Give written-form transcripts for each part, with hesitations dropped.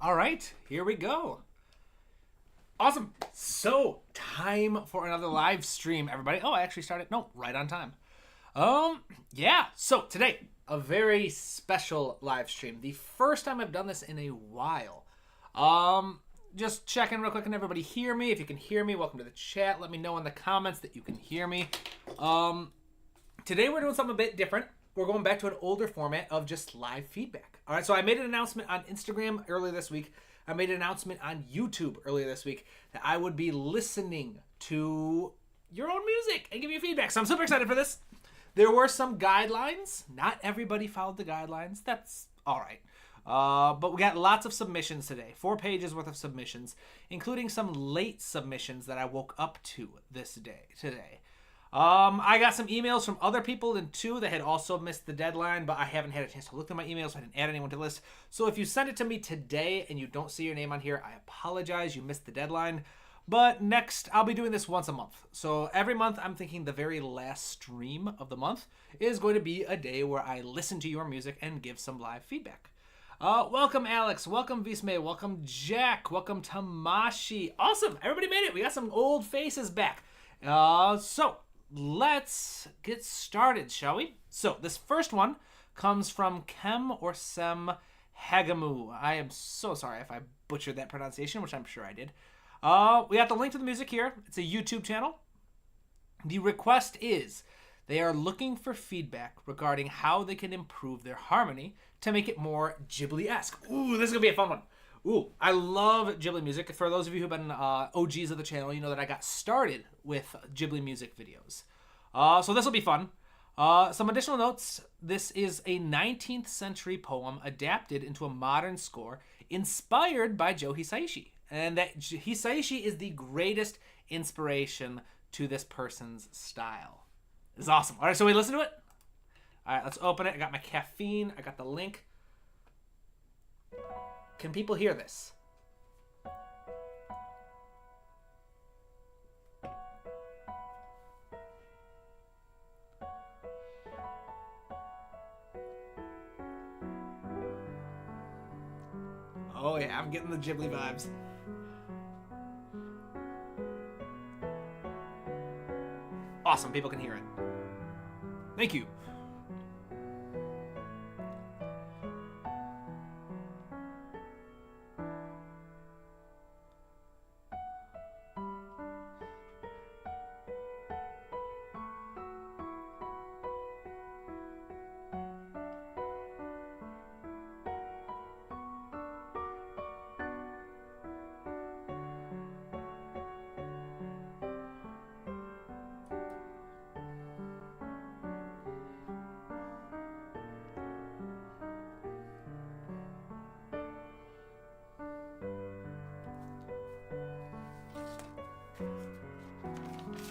All right, here we go. Awesome. So, time for another live stream, everybody. Oh, I actually started, no, right on time. Yeah, so today, a very special live stream. The first time I've done this in a while. Just checking real quick, can everybody hear me? If you can hear me, welcome to the chat. Let me know in the comments that you can hear me. Today we're doing something a bit different. We're going back to an older format of just live feedback. All right, so I made an announcement on Instagram earlier this week. I made an announcement on YouTube earlier this week that I would be listening to your own music and give you feedback. So I'm super excited for this. There were some guidelines. Not everybody followed the guidelines. That's all right. But we got lots of submissions today. 4 pages worth of submissions, including some late submissions that I woke up to today. I got some emails from other people and two that had also missed the deadline, but I haven't had a chance to look through my emails, so I didn't add anyone to the list. So if you send it to me today and you don't see your name on here, I apologize. You missed the deadline. But next, I'll be doing this once a month. So every month, I'm thinking the very last stream of the month is going to be a day where I listen to your music and give some live feedback. Welcome, Alex. Welcome, Vismay. Welcome, Jack. Welcome, Tamashi. Awesome. Everybody made it. We got some old faces back. So let's get started, shall we? So this first one comes from Kem or Sem Hagamu. I am so sorry if I butchered that pronunciation, which I'm sure I did. We got the link to the music here. It's a YouTube channel. The request is they are looking for feedback regarding how they can improve their harmony to make it more Ghibli-esque. Ooh, this is going to be a fun one. Ooh, I love Ghibli music. For those of you who've been OGs of the channel, you know that I got started with Ghibli music videos. So this will be fun. Some additional notes. This is a 19th century poem adapted into a modern score inspired by Joe Hisaishi. And that Hisaishi is the greatest inspiration to this person's style. It's awesome. All right, so we listen to it. All right, let's open it. I got my caffeine. I got the link. Can people hear this? Oh yeah, I'm getting the Ghibli vibes. Awesome, people can hear it. Thank you.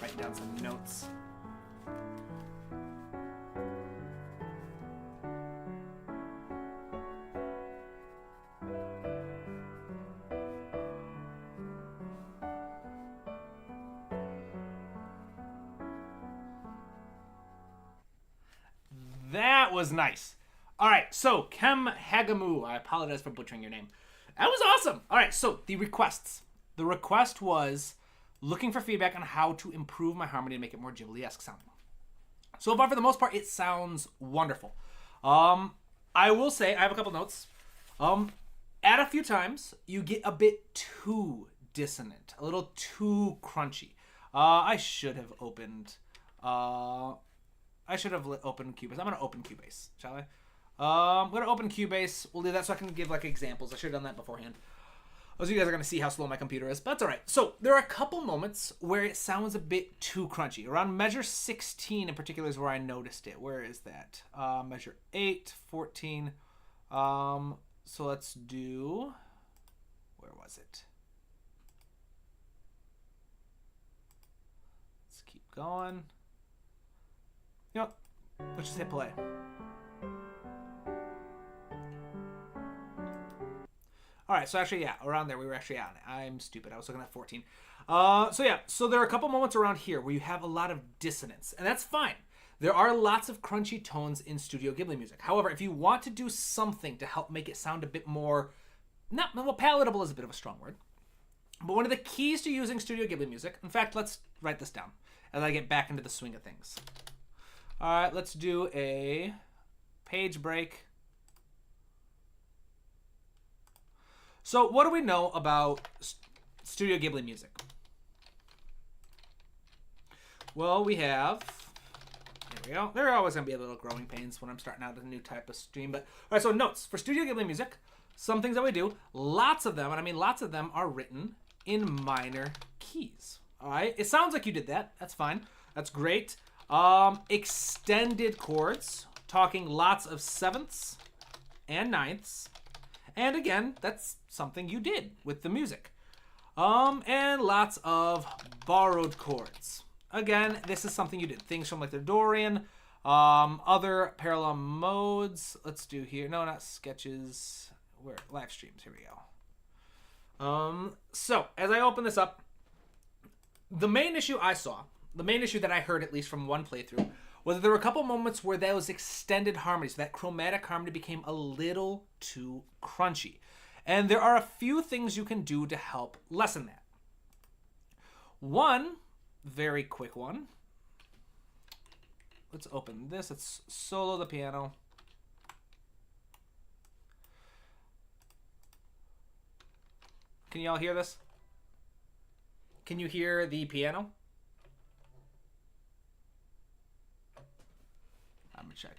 Write down some notes. That was nice. All right, so Kem Hagamu. I apologize for butchering your name. That was awesome. All right, so the requests. The request was looking for feedback on how to improve my harmony and make it more Ghibli-esque sounding. So far, for the most part, it sounds wonderful. I will say, I have a couple notes. At a few times, you get a bit too dissonant, a little too crunchy. I should have opened Cubase. I'm going to open Cubase, shall I? I'm going to open Cubase. We'll do that so I can give like examples. I should have done that beforehand. So you guys are going to see how slow my computer is, but that's all right. So there are a couple moments where it sounds a bit too crunchy. Around measure 16 in particular is where I noticed it. Where is that? Measure 8, 14. So let's do... Where was it? Let's keep going. You know, let's just hit play. All right, so actually, yeah, around there, we were actually on it. I'm stupid. I was looking at 14. So there are a couple moments around here where you have a lot of dissonance, and that's fine. There are lots of crunchy tones in Studio Ghibli music. However, if you want to do something to help make it sound a bit more not, well, palatable is a bit of a strong word. But one of the keys to using Studio Ghibli music, in fact, let's write this down as I get back into the swing of things. All right, let's do a page break. So what do we know about Studio Ghibli music? Well, we have, there we go. There are always going to be a little growing pains when I'm starting out a new type of stream. But all right, so notes for Studio Ghibli music. Some things that we do, lots of them, and I mean lots of them, are written in minor keys. All right, it sounds like you did that. That's fine. That's great. Extended chords, talking lots of sevenths and ninths. And again, that's something you did with the music. And lots of borrowed chords. Again, this is something you did. Things from like the Dorian, other parallel modes. Let's do here. No, not sketches. Where? Live streams. Here we go. So as I open this up, the main issue I saw, the main issue that I heard at least from one playthrough, was that there were a couple moments where those extended harmonies, that chromatic harmony became a little too crunchy. And there are a few things you can do to help lessen that. One, very quick one. Let's open this. Let's solo the piano. Can you all hear this? Can you hear the piano? I'm gonna check.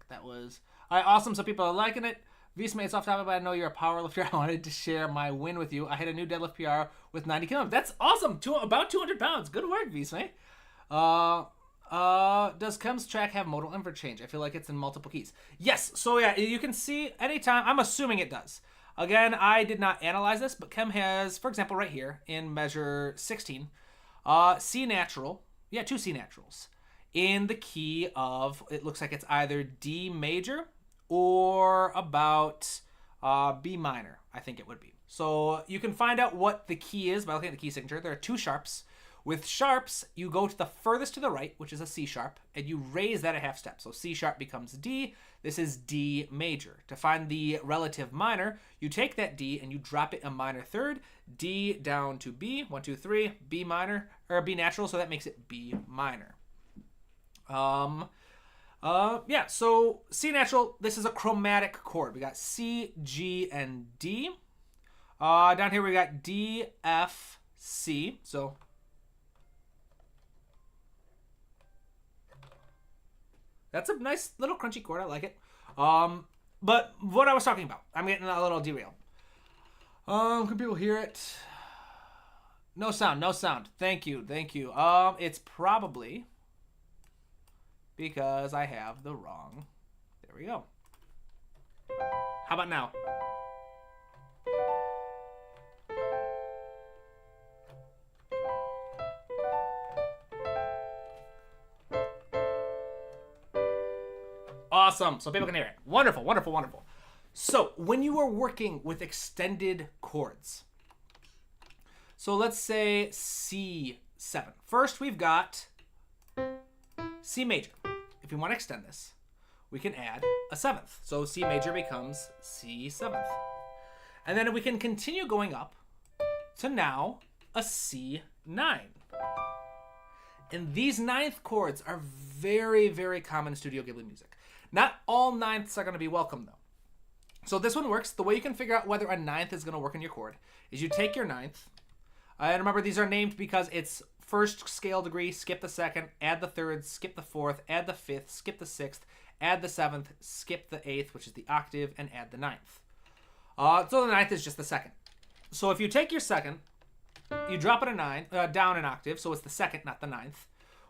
That was all right. Awesome. So people are liking it. Visma, it's off topic, but I know you're a power lifter. I wanted to share my win with you. I hit a new deadlift PR with 90 kilograms. That's awesome. About 200 pounds. Good work, Visma. Does Chem's track have modal interchange? I feel like it's in multiple keys. Yes. So yeah, you can see anytime. I'm assuming it does. Again, I did not analyze this, but Chem has, for example, right here in measure 16, C natural. Yeah, two C naturals in the key of, it looks like it's either D major or about B minor, I think it would be. So you can find out what the key is by looking at the key signature. There are two sharps. With sharps, you go to the furthest to the right, which is a C sharp, and you raise that a half step. So C sharp becomes D. This is D major. To find the relative minor, you take that D and you drop it a minor third. D down to B, 1, 2, 3, B minor, or B natural, so that makes it B minor. Yeah, so C natural, this is a chromatic chord. We got C, G, and D. Down here we got D, F, C. So that's a nice little crunchy chord. I like it. But what I was talking about, I'm getting a little derailed. Can people hear it? No sound. Thank you. It's probably because I have the wrong. There we go. How about now? Awesome. So people can hear it. Wonderful. So when you are working with extended chords, so let's say C7. First we've got C major. If we want to extend this, we can add a seventh. So C major becomes C7. And then we can continue going up to now a C9. And these ninth chords are very, very common in Studio Ghibli music. Not all ninths are going to be welcome, though. So this one works. The way you can figure out whether a ninth is going to work in your chord is you take your ninth. And remember, these are named because it's first scale degree, skip the second, add the third, skip the fourth, add the fifth, skip the sixth, add the seventh, skip the eighth, which is the octave, and add the ninth. So the ninth is just the second. So if you take your second, you drop it down an octave, so it's the second, not the ninth.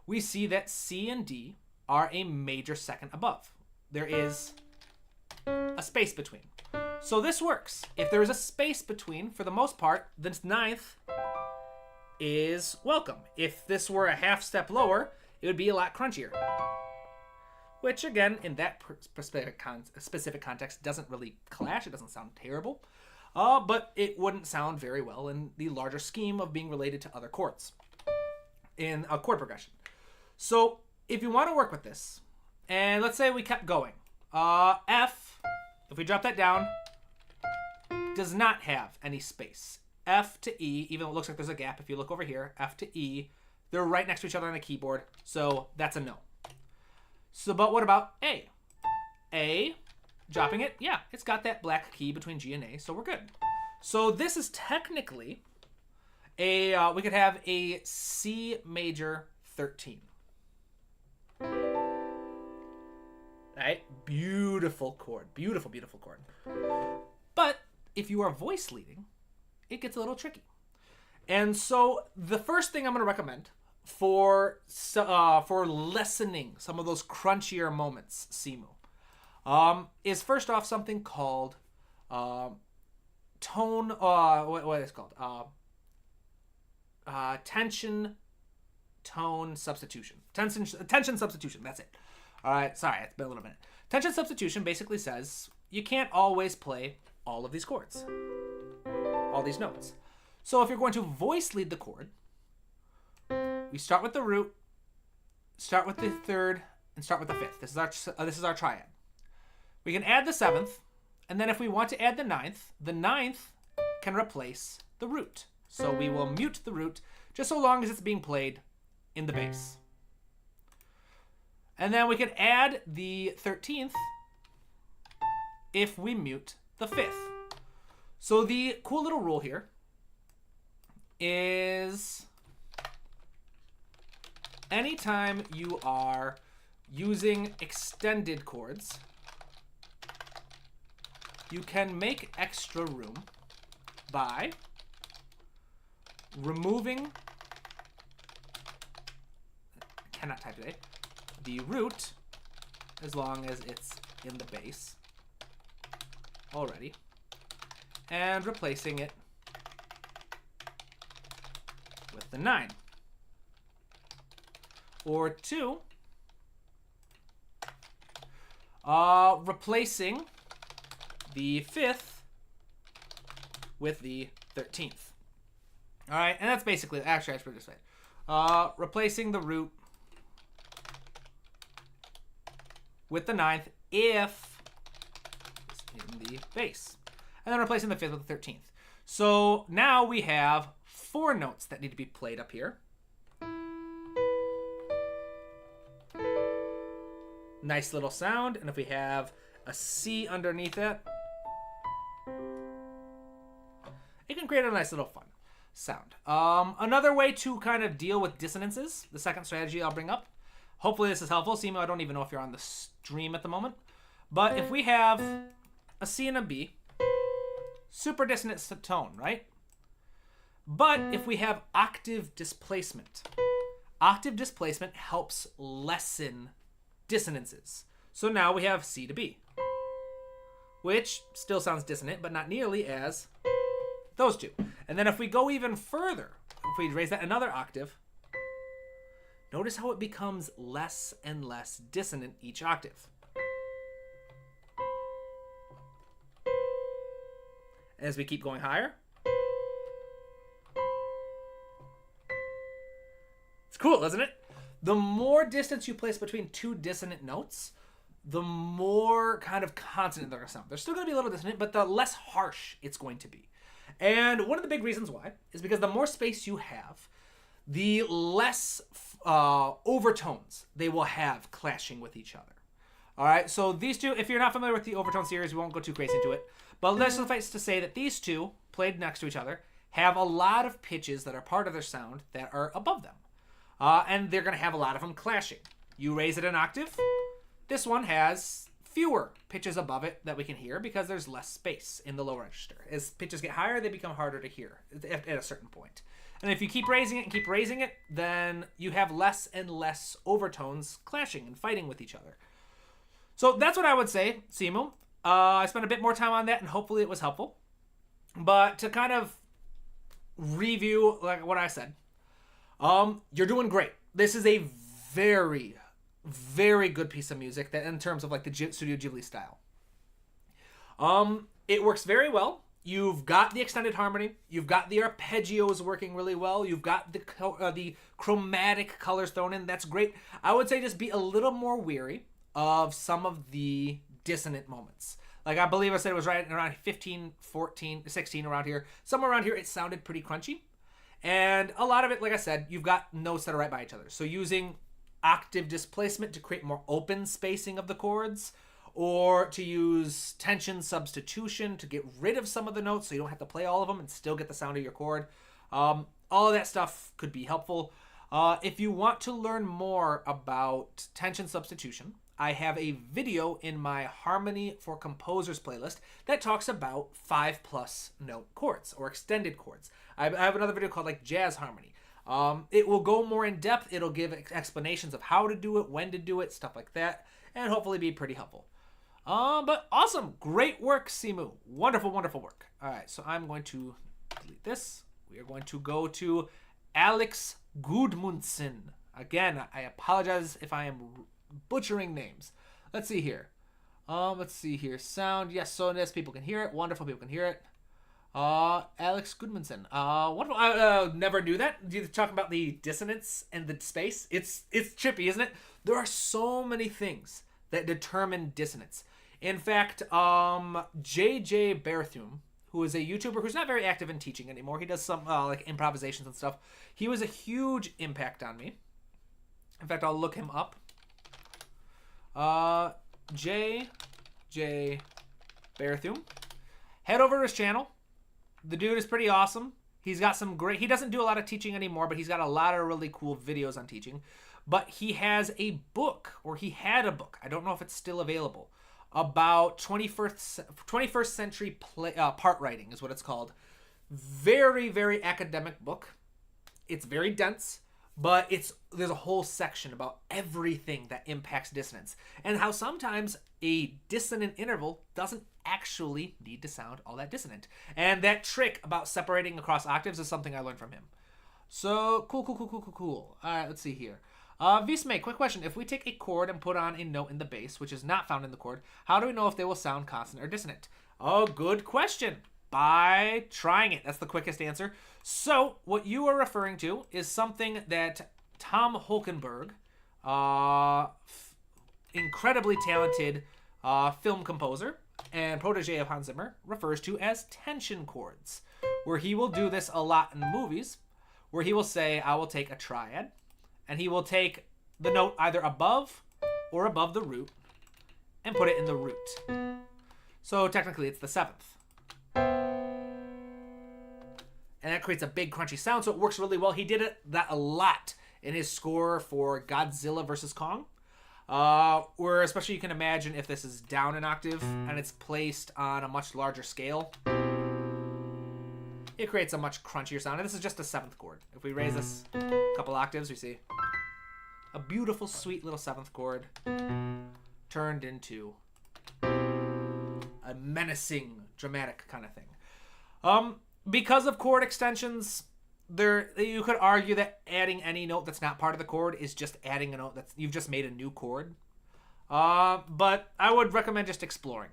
We see that C and D are a major second above. There is a space between. So this works. If there is a space between, for the most part, this ninth is welcome. If this were a half step lower, it would be a lot crunchier. Which, again, in that specific context, doesn't really clash. It doesn't sound terrible. But it wouldn't sound very well in the larger scheme of being related to other chords in a chord progression. So if you want to work with this, and let's say we kept going. F, if we drop that down, does not have any space. F to E, even though it looks like there's a gap, if you look over here, F to E, they're right next to each other on the keyboard, so that's a no. So, but what about A? A, dropping it, yeah, it's got that black key between G and A, so we're good. So this is technically we could have a C major 13. Right? Beautiful chord. Beautiful, beautiful chord. But if you are voice leading, it gets a little tricky. And so the first thing I'm going to recommend for lessening some of those crunchier moments, Simu, is first off something called tone. What is it called? Tension tone substitution. Tension substitution. That's it. All right. Sorry, it's been a little minute. Tension substitution basically says you can't always play all of these chords, all these notes. So if you're going to voice lead the chord, we start with the root, start with the third, and start with the fifth. This is our triad. We can add the seventh, and then if we want to add the ninth can replace the root. So we will mute the root just so long as it's being played in the bass. And then we can add the 13th if we mute the fifth. So the cool little rule here is anytime you are using extended chords, you can make extra room by removing, I cannot type today, the root, as long as it's in the bass already, and replacing it with the 9. Or 2, replacing the 5th with the 13th. All right, and that's basically, actually, I should put it this way. Replacing the root with the 9th if it's in the bass. And then replacing the 5th with the 13th. So now we have 4 notes that need to be played up here. Nice little sound. And if we have a C underneath it, it can create a nice little fun sound. Another way to kind of deal with dissonances, the second strategy I'll bring up. Hopefully this is helpful. Simo, I don't even know if you're on the stream at the moment. But if we have a C and a B, super dissonant tone, right? But if we have octave displacement helps lessen dissonances. So now we have C to B, which still sounds dissonant, but not nearly as those two. And then if we go even further, if we raise that another octave, notice how it becomes less and less dissonant each octave. As we keep going higher, it's cool, isn't it? The more distance you place between two dissonant notes, the more kind of consonant they're going to sound. They're still going to be a little dissonant, but the less harsh it's going to be. And one of the big reasons why is because the more space you have, the less overtones they will have clashing with each other. All right, so these two, if you're not familiar with the overtone series, we won't go too crazy into it. But let's suffice to say that these two, played next to each other, have a lot of pitches that are part of their sound that are above them. And they're going to have a lot of them clashing. You raise it an octave. This one has fewer pitches above it that we can hear because there's less space in the low register. As pitches get higher, they become harder to hear at a certain point. And if you keep raising it and keep raising it, then you have less and less overtones clashing and fighting with each other. So that's what I would say, Simu. I spent a bit more time on that, and hopefully it was helpful. But to kind of review like what I said, you're doing great. This is a very, very good piece of music that, in terms of like the Studio Ghibli style. It works very well. You've got the extended harmony. You've got the arpeggios working really well. You've got the chromatic colors thrown in. That's great. I would say just be a little more weary of some of the dissonant moments. Like, I believe I said it was right around 15, 14, 16, around here. Somewhere around here, it sounded pretty crunchy. And a lot of it, like I said, you've got notes that are right by each other. So using octave displacement to create more open spacing of the chords, or to use tension substitution to get rid of some of the notes so you don't have to play all of them and still get the sound of your chord. All of that stuff could be helpful. If you want to learn more about tension substitution, I have a video in my Harmony for Composers playlist that talks about 5+ note chords or extended chords. I have another video called like Jazz Harmony. It will go more in depth. It'll give explanations of how to do it, when to do it, stuff like that, and hopefully be pretty helpful. But awesome. Great work, Simu. Wonderful, wonderful work. All right, so I'm going to delete this. We are going to go to Alex Gudmundsen. Again, I apologize if I am butchering names. Let's see here. Sound. Yes, so yes, people can hear it. Wonderful, people can hear it. Alex Gudmundsen. Wonderful. I never knew that. You talk about the dissonance and the space. It's trippy, isn't it? There are so many things that determine dissonance. In fact, JJ Berthum, who is a YouTuber who's not very active in teaching anymore. He does some like improvisations and stuff. He was a huge impact on me. In fact, I'll look him up. JJ Berthum. Head over to his channel. The dude is pretty awesome. He's got some great... He doesn't do a lot of teaching anymore, but he's got a lot of really cool videos on teaching. But he has a book, or he had a book. I don't know if it's still available. About 21st century part writing is what it's called. Very, very academic book. It's very dense, but there's a whole section about everything that impacts dissonance and how sometimes a dissonant interval doesn't actually need to sound all that dissonant. And that trick about separating across octaves is something I learned from him. So cool. All right, let's see here. Visme, quick question. If we take a chord and put on a note in the bass, which is not found in the chord, how do we know if they will sound consonant or dissonant? Oh, good question. By trying it. That's the quickest answer. So what you are referring to is something that Tom Holkenberg, incredibly talented film composer and protege of Hans Zimmer, refers to as tension chords, where he will do this a lot in movies, where he will say, I will take a triad, and he will take the note either above or above the root and put it in the root. So technically it's the seventh. And that creates a big crunchy sound, so it works really well. He did that a lot in his score for Godzilla vs. Kong. Where especially you can imagine if this is down an octave and it's placed on a much larger scale, it creates a much crunchier sound. And this is just a seventh chord. If we raise this a couple octaves, we see a beautiful, sweet little seventh chord turned into a menacing, dramatic kind of thing. Because of chord extensions, you could argue that adding any note that's not part of the chord is just adding a note that's you've just made a new chord. But I would recommend just exploring.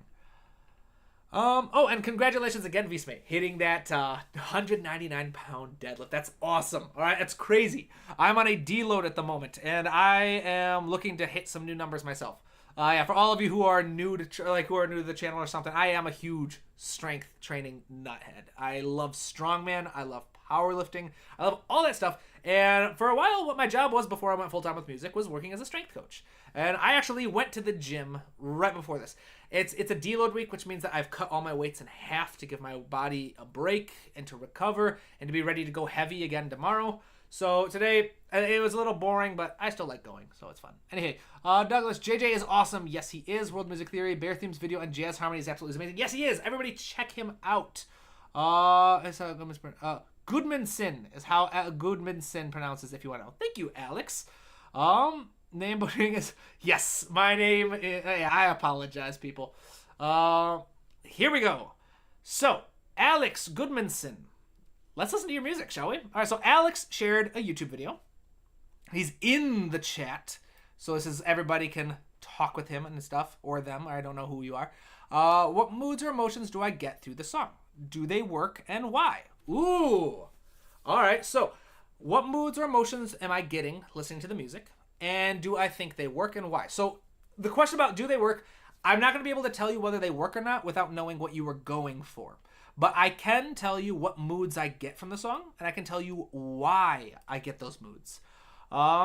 Oh, and congratulations again, Visme, hitting that 199-pound deadlift. That's awesome. All right, that's crazy. I'm on a deload at the moment, and I am looking to hit some new numbers myself. Yeah, for all of you who are new to the channel or something, I am a huge strength training nuthead. I love strongman. I love powerlifting. I love all that stuff. And for a while, what my job was before I went full time with music was working as a strength coach. And I actually went to the gym right before this. It's a deload week, which means that I've cut all my weights in half to give my body a break and to recover and to be ready to go heavy again tomorrow. So today, it was a little boring, but I still like going, so it's fun. Anyway, Douglas, JJ is awesome. Yes, he is. World Music Theory, Berthum's video on Jazz Harmony is absolutely amazing. Yes, he is. Everybody check him out. Gudmundsen is how Gudmundsen pronounces if you want to know. Thank you, Alex. Name butchering is... Yes, my name is... I apologize, people. Here we go. So, Alex Gudmundsen. Let's listen to your music, shall we? All right, so Alex shared a YouTube video. He's in the chat. So this is everybody can talk with him and stuff, or them. I don't know who you are. What moods or emotions do I get through the song? Do they work and why? Ooh. All right, so what moods or emotions am I getting listening to the music? And do I think they work and why? So the question about do they work, I'm not going to be able to tell you whether they work or not without knowing what you were going for. But I can tell you what moods I get from the song, and I can tell you why I get those moods.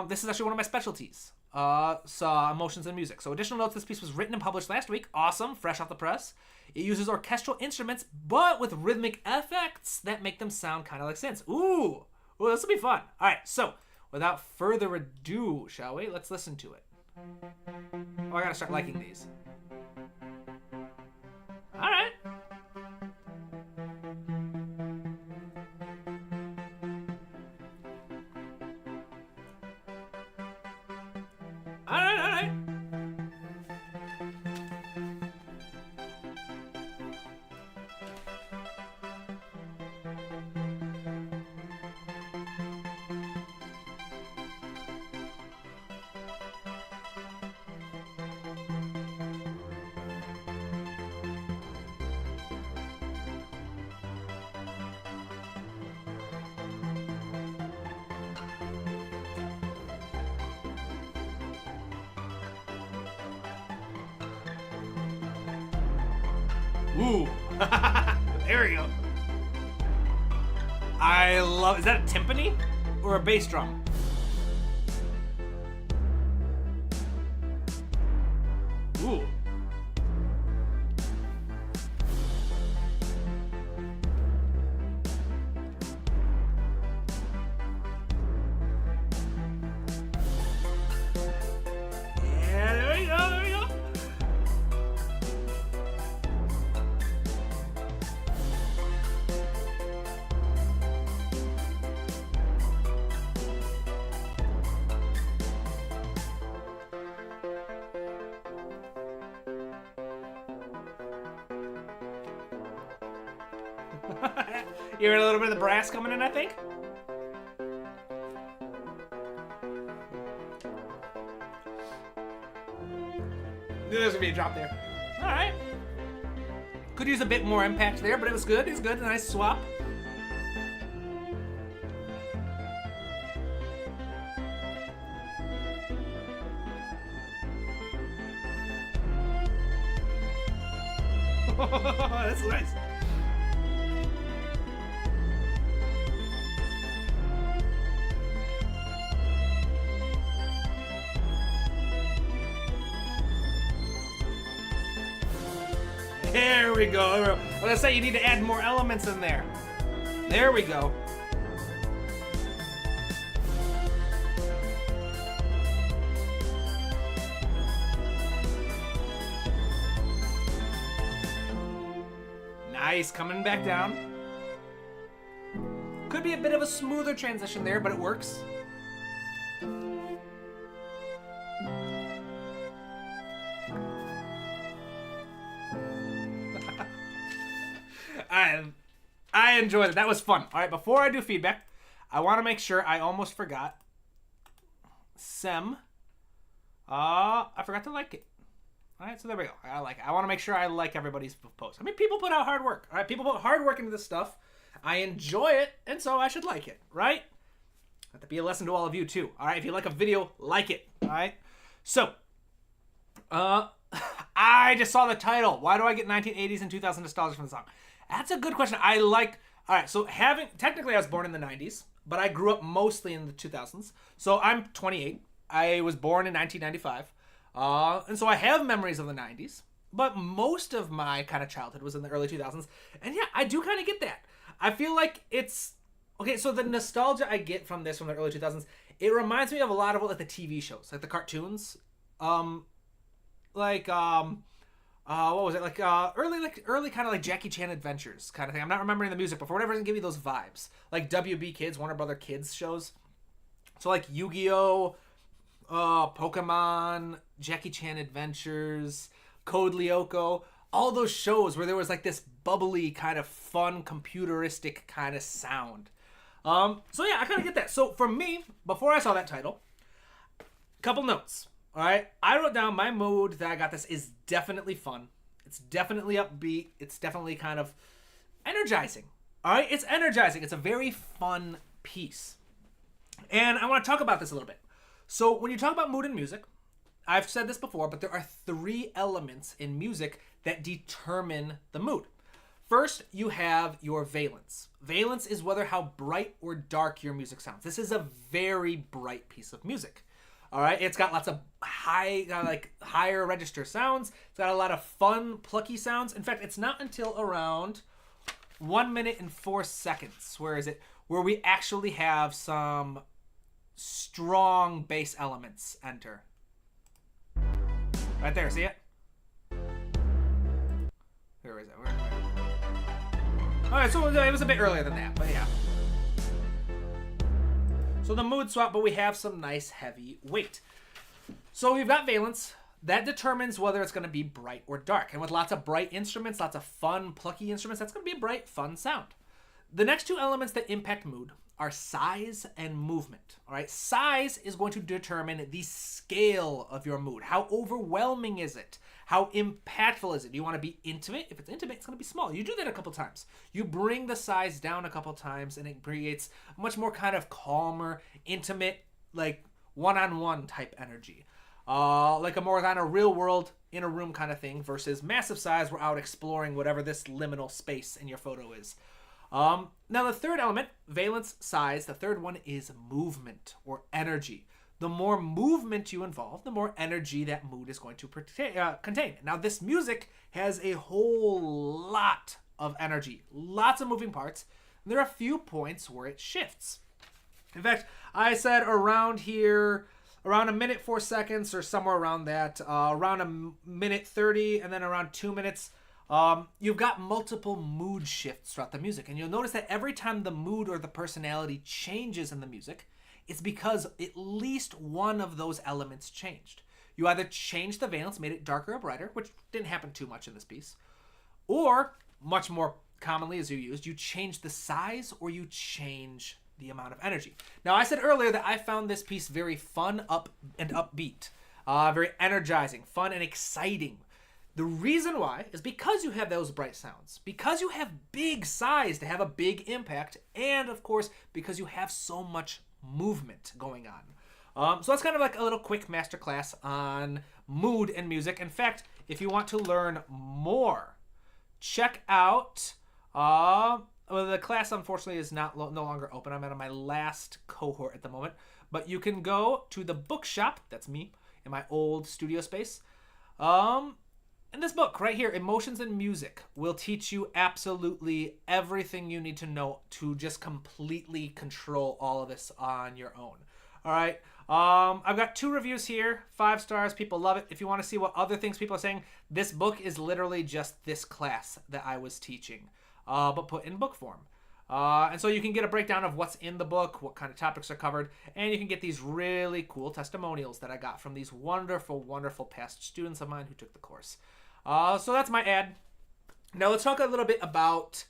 This is actually one of my specialties. Emotions and music. So additional notes, this piece was written and published last week. Awesome, fresh off the press. It uses orchestral instruments, but with rhythmic effects that make them sound kind of like synths. Ooh, this will be fun. All right, so without further ado, shall we? Let's listen to it. Oh, I gotta start liking these. All right. All right. Ooh. There we go. I love... Is that a timpani? Or a bass drum? Ooh. Yeah, there we go, there we go. You heard a little bit of the brass coming in, I think? There's gonna be a drop there. Alright. Could use a bit more impact there, but it was good. It's good. A nice swap. That's nice. There we go. I was gonna say you need to add more elements in there. There we go. Nice, coming back down. Could be a bit of a smoother transition there, but it works. I enjoyed it. That was fun. All right, before I do feedback, I want to make sure I almost forgot. Sem. I forgot to like it. All right, so there we go. I like it. I want to make sure I like everybody's post. I mean, people put out hard work. All right, people put hard work into this stuff. I enjoy it, and so I should like it, right? Let that be a lesson to all of you, too. All right, if you like a video, like it. All right? So, I just saw the title. Why do I get 1980s and 2000 nostalgia from the song? That's a good question. I like... All right, so technically I was born in the 90s, but I grew up mostly in the 2000s. So I'm 28. I was born in 1995. And so I have memories of the 90s, but most of my kind of childhood was in the early 2000s. And yeah, I do kind of get that. I feel like it's... Okay, so the nostalgia I get from this from the early 2000s, it reminds me of a lot of like the TV shows, like the cartoons. What was it? Early kind of like Jackie Chan Adventures kind of thing. I'm not remembering the music, but for whatever reason, give me those vibes. Like WB Kids, Warner Brother Kids shows. So like Yu-Gi-Oh!, Pokemon, Jackie Chan Adventures, Code Lyoko, all those shows where there was like this bubbly kind of fun computeristic kind of sound. So yeah, I kind of get that. So for me, before I saw that title, couple notes. All right, I wrote down my mood that I got this is definitely fun. It's definitely upbeat. It's definitely kind of energizing. All right, it's energizing. It's a very fun piece. And I want to talk about this a little bit. So when you talk about mood in music, I've said this before, but there are 3 elements in music that determine the mood. First, you have your valence. Valence is whether how bright or dark your music sounds. This is a very bright piece of music. All right, it's got lots of higher register sounds. It's got a lot of fun, plucky sounds. In fact, it's not until around 1 minute and 4 seconds, where we actually have some strong bass elements enter. Right there, see it? Where is it? Alright, so it was a bit earlier than that, but yeah. So the mood swap, but we have some nice heavy weight. So we've got valence. That determines whether it's going to be bright or dark. And with lots of bright instruments, lots of fun, plucky instruments, that's going to be a bright, fun sound. The next 2 elements that impact mood are size and movement. All right, size is going to determine the scale of your mood. How overwhelming is it? How impactful is it? Do you want to be intimate? If it's intimate, it's going to be small. You do that a couple times. You bring the size down a couple times, and it creates a much more kind of calmer, intimate, like one-on-one type energy. Like a more kind of real world in a room kind of thing versus massive size. We're out exploring whatever this liminal space in your photo is. Now the third element, valence, size, the third one is movement or energy. The more movement you involve, the more energy that mood is going to contain. Now this music has a whole lot of energy, lots of moving parts. And there are a few points where it shifts. In fact, I said around here, around 1 minute 4 seconds or somewhere around that, around 1 minute 30 and then around 2 minutes. You've got multiple mood shifts throughout the music, and you'll notice that every time the mood or the personality changes in the music, it's because at least one of those elements changed. You either changed the valence, made it darker or brighter, which didn't happen too much in this piece, or much more commonly as you change the size or you change the amount of energy. Now, I said earlier that I found this piece very fun, upbeat, very energizing, fun and exciting. The reason why is because you have those bright sounds, because you have big size to have a big impact, and of course, because you have so much movement going on. So that's kind of like a little quick masterclass on mood and music. In fact, if you want to learn more, check out, the class unfortunately is no longer open. I'm at my last cohort at the moment, but you can go to the bookshop, that's me, in my old studio space. And this book right here, Emotions and Music, will teach you absolutely everything you need to know to just completely control all of this on your own. All right. I've got 2 reviews here, 5 stars. People love it. If you want to see what other things people are saying, this book is literally just this class that I was teaching, but put in book form. And so you can get a breakdown of what's in the book, what kind of topics are covered, and you can get these really cool testimonials that I got from these wonderful, wonderful past students of mine who took the course. So that's my ad. Now let's talk a little bit about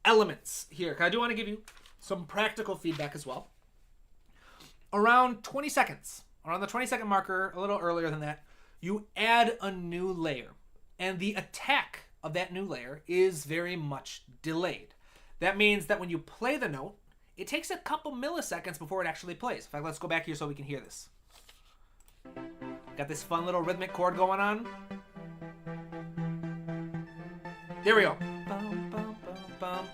elements here, because I do want to give you some practical feedback as well. Around 20 seconds, around the 20-second marker, a little earlier than that, you add a new layer. And the attack of that new layer is very much delayed. That means that when you play the note, it takes a couple milliseconds before it actually plays. In fact, let's go back here so we can hear this. Got this fun little rhythmic chord going on. There we go. Bum, bum, bum, bum.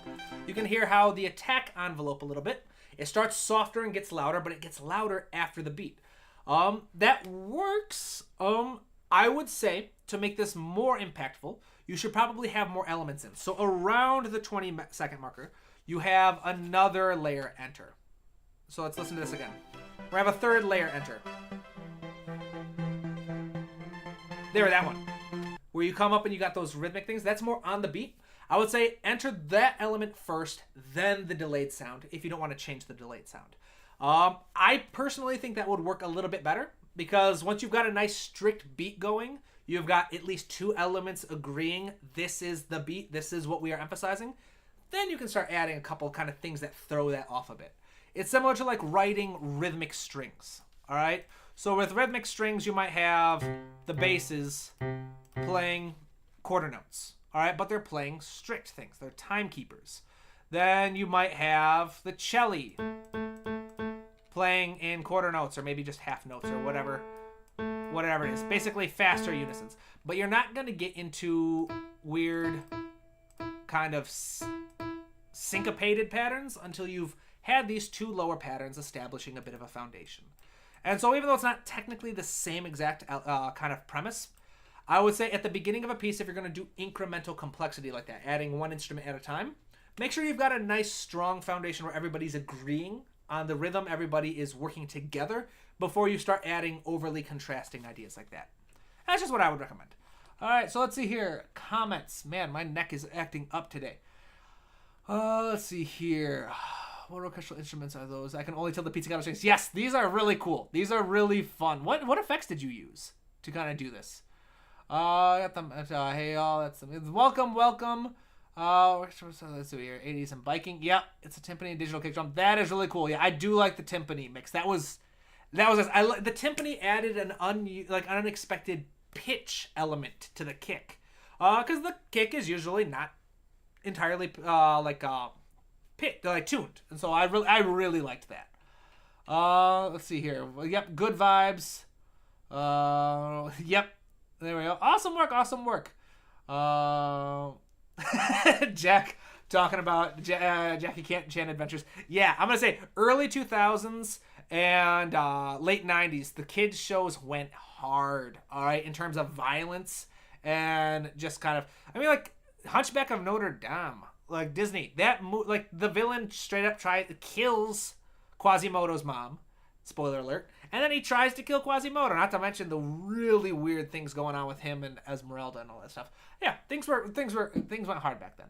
You can hear how the attack envelope a little bit. It starts softer and gets louder, but it gets louder after the beat. That works. I would say to make this more impactful, you should probably have more elements in. So around the 20-second marker, you have another layer enter. So let's listen to this again. We have a third layer enter. There, that one. Where you come up and you got those rhythmic things, that's more on the beat. I would say enter that element first, then the delayed sound, if you don't want to change the delayed sound. I personally think that would work a little bit better, because once you've got a nice strict beat going, you've got at least 2 elements agreeing this is the beat, this is what we are emphasizing, then you can start adding a couple kind of things that throw that off a bit. It's similar to like writing rhythmic strings, all right? So with rhythmic strings, you might have the basses playing quarter notes, all right? But they're playing strict things. They're timekeepers. Then you might have the cello playing in quarter notes or maybe just half notes or whatever whatever it is. Basically faster unisons. But you're not going to get into weird kind of syncopated patterns until you've had these two lower patterns establishing a bit of a foundation. And so even though it's not technically the same exact kind of premise, I would say at the beginning of a piece, if you're going to do incremental complexity like that, adding one instrument at a time, make sure you've got a nice strong foundation where everybody's agreeing on the rhythm, everybody is working together before you start adding overly contrasting ideas like that. That's just what I would recommend. All right, so let's see here. Comments. Man, my neck is acting up today. Let's see here. What orchestral instruments are those? I can only tell the pizzicato strings. Yes, these are really cool. These are really fun. What effects did you use to kind of do this? Got them. Hey y'all, that's welcome. Let's see here. 80s and biking. Yep, it's a timpani and digital kick drum. That is really cool. Yeah, I do like the timpani mix. That was the timpani added an unexpected pitch element to the kick. Because the kick is usually not entirely tuned, and so I really liked that. Let's see here. Yep, good vibes. Yep, there we go. Awesome work. Jack talking about Jackie Chan Adventures. Yeah, I'm gonna say early 2000s and late 90s. The kids shows went hard. All right, in terms of violence and just kind of. I mean, like Hunchback of Notre Dame. Like Disney, like the villain straight up kills Quasimodo's mom. Spoiler alert. And then he tries to kill Quasimodo. Not to mention the really weird things going on with him and Esmeralda and all that stuff. Yeah, things went hard back then.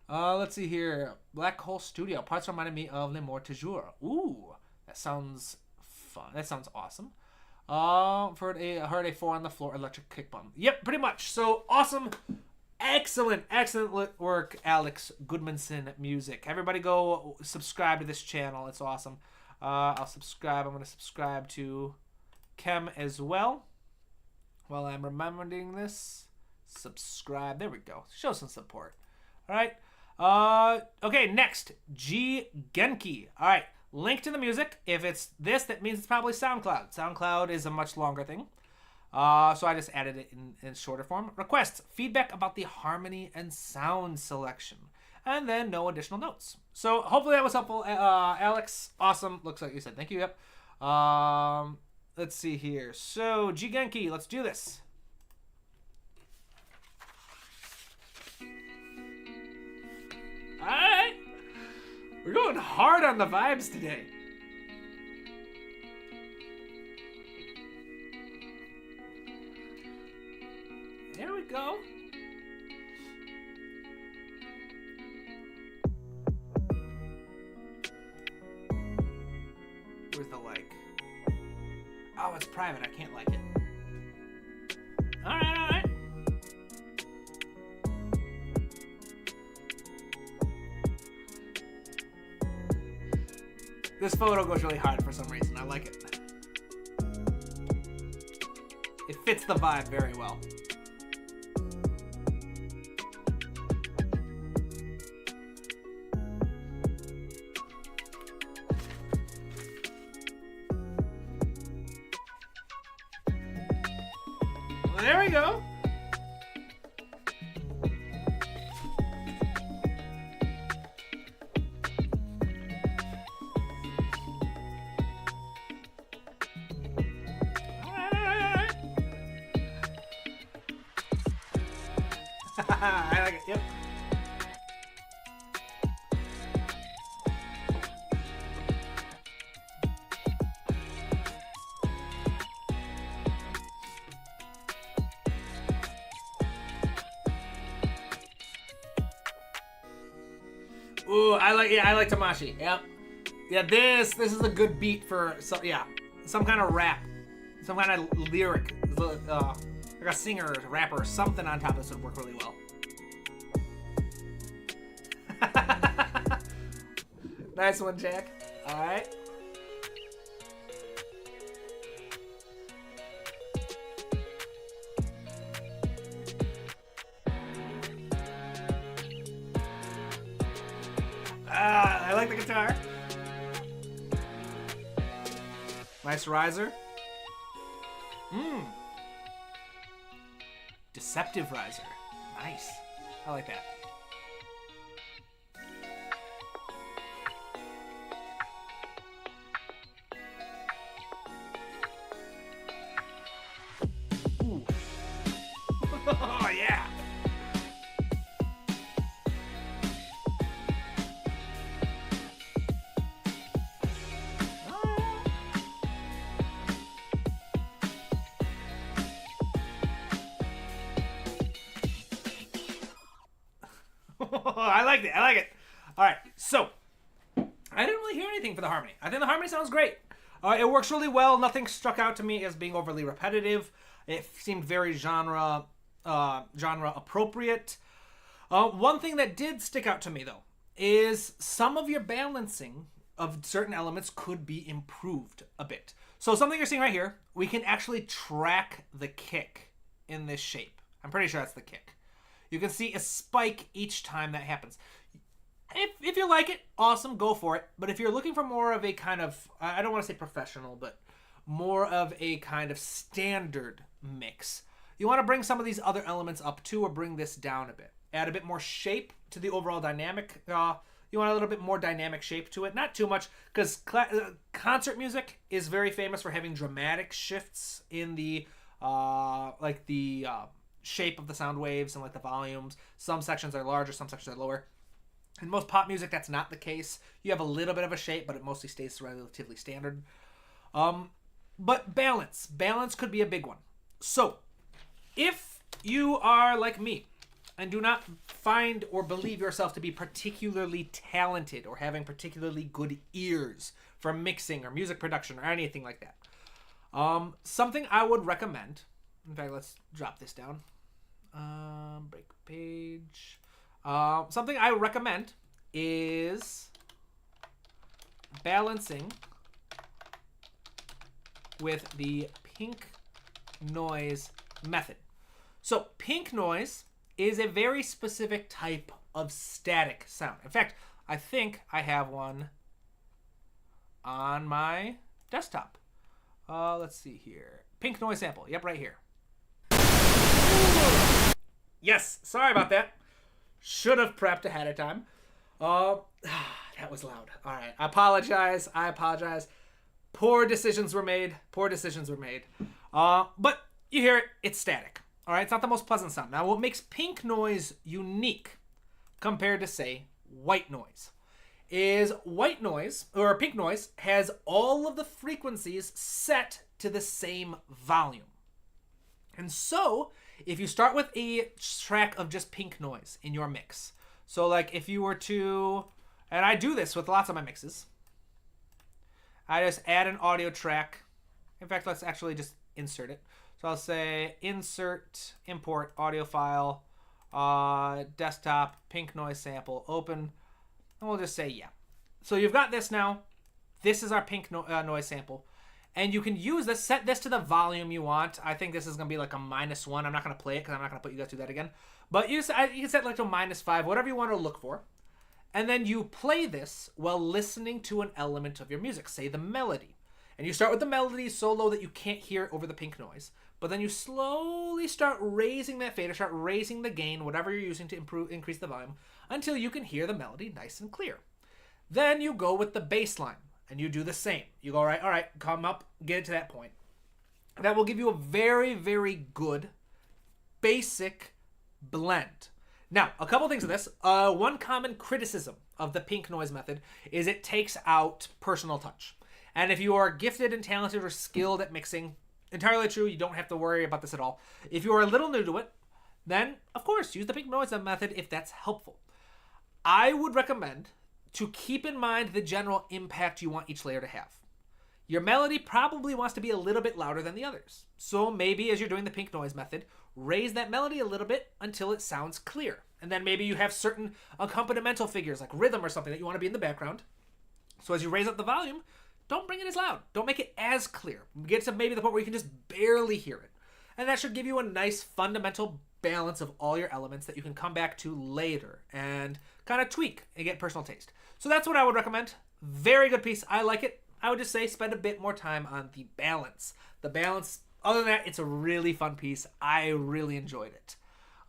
Let's see here. Black Hole Studio. Parts reminded me of Le Mort Toujours. Ooh, that sounds fun. That sounds awesome. Heard a 4 on the floor electric kick bum. Yep, pretty much. So awesome. Excellent work, Alex Goodmanson Music. Everybody go subscribe to this channel. It's awesome. I'll subscribe. I'm going to subscribe to Kem as well. While I'm remembering this, subscribe. There we go. Show some support. All right. Okay, next. G Genki. All right. Link to the music. If it's this, that means it's probably SoundCloud. SoundCloud is a much longer thing. So I just added it in shorter form. Requests, feedback about the harmony and sound selection. And then no additional notes. So hopefully that was helpful. Alex, awesome. Looks like you said thank you. Yep. Let's see here. So G Genki, let's do this. All right. We're going hard on the vibes today. There we go. Where's the like? Oh, it's private. I can't like it. All right. This photo goes really hard for some reason. I like it. It fits the vibe very well. There we go. I like it. Yep. Ooh, I like Tamashi. Yep. Yeah, this is a good beat for some kind of rap, some kind of lyric, like a singer, or a rapper, or something on top of this would work really well. Nice one, Jack. All right. I like the guitar. Nice riser. Perceptive riser. Nice. I like that. Ooh. Oh, yeah. I like it. I like it. All right. So, I didn't really hear anything for the harmony. I think the harmony sounds great. It works really well. Nothing struck out to me as being overly repetitive. It seemed very genre appropriate. One thing that did stick out to me, though, is some of your balancing of certain elements could be improved a bit. So something you're seeing right here, we can actually track the kick in this shape. I'm pretty sure that's the kick. You can see a spike each time that happens. If you like it, awesome, go for it. But if you're looking for more of a kind of, I don't want to say professional, but more of a kind of standard mix, you want to bring some of these other elements up too, or bring this down a bit. Add a bit more shape to the overall dynamic. You want a little bit more dynamic shape to it. Not too much, because concert music is very famous for having dramatic shifts in the shape of the sound waves and like the volumes. Some sections are larger, some sections are lower. In most pop music, that's not the case. You have a little bit of a shape, but it mostly stays relatively standard. But balance. Balance could be a big one. So, if you are like me and do not find or believe yourself to be particularly talented or having particularly good ears for mixing or music production or anything like that, something I would recommend, in fact, let's drop this down. Break page. Something I recommend is balancing with the pink noise method. So pink noise is a very specific type of static sound. In fact, I think I have one on my desktop. Let's see here. Pink noise sample. Yep, right here. Yes, sorry about that. Should have prepped ahead of time. That was loud. All right, I apologize. Poor decisions were made. But you hear it, it's static. All right, it's not the most pleasant sound. Now, what makes pink noise unique compared to, say, white noise is white noise, or pink noise, has all of the frequencies set to the same volume. And so, if you start with a track of just pink noise in your mix, so like if you were to, and I do this with lots of my mixes, I just add an audio track. In fact, let's actually just insert it. So I'll say insert, import audio file, desktop, pink noise sample, open, and we'll just say yeah. So you've got this now. This is our pink noise sample. And you can use this, set this to the volume you want. I think this is going to be like a -1. I'm not going to play it because I'm not going to put you guys through that again. But you can set like to -5, whatever you want to look for. And then you play this while listening to an element of your music, say the melody. And you start with the melody so low that you can't hear it over the pink noise. But then you slowly start raising that fader, start raising the gain, whatever you're using to increase the volume, until you can hear the melody nice and clear. Then you go with the bass line. And you do the same. You go, all right, come up, get it to that point. That will give you a very, very good basic blend. Now, a couple things of this. One common criticism of the pink noise method is it takes out personal touch. And if you are gifted and talented or skilled at mixing, entirely true, you don't have to worry about this at all. If you are a little new to it, then, of course, use the pink noise method if that's helpful. I would recommend to keep in mind the general impact you want each layer to have. Your melody probably wants to be a little bit louder than the others. So maybe as you're doing the pink noise method, raise that melody a little bit until it sounds clear. And then maybe you have certain accompanimental figures like rhythm or something that you want to be in the background. So as you raise up the volume, don't bring it as loud. Don't make it as clear. Get to maybe the point where you can just barely hear it. And that should give you a nice fundamental balance of all your elements that you can come back to later and kind of tweak and get personal taste. So that's what I would recommend. Very good piece. I like it. I would just say spend a bit more time on the balance. The balance, other than that, it's a really fun piece. I really enjoyed it.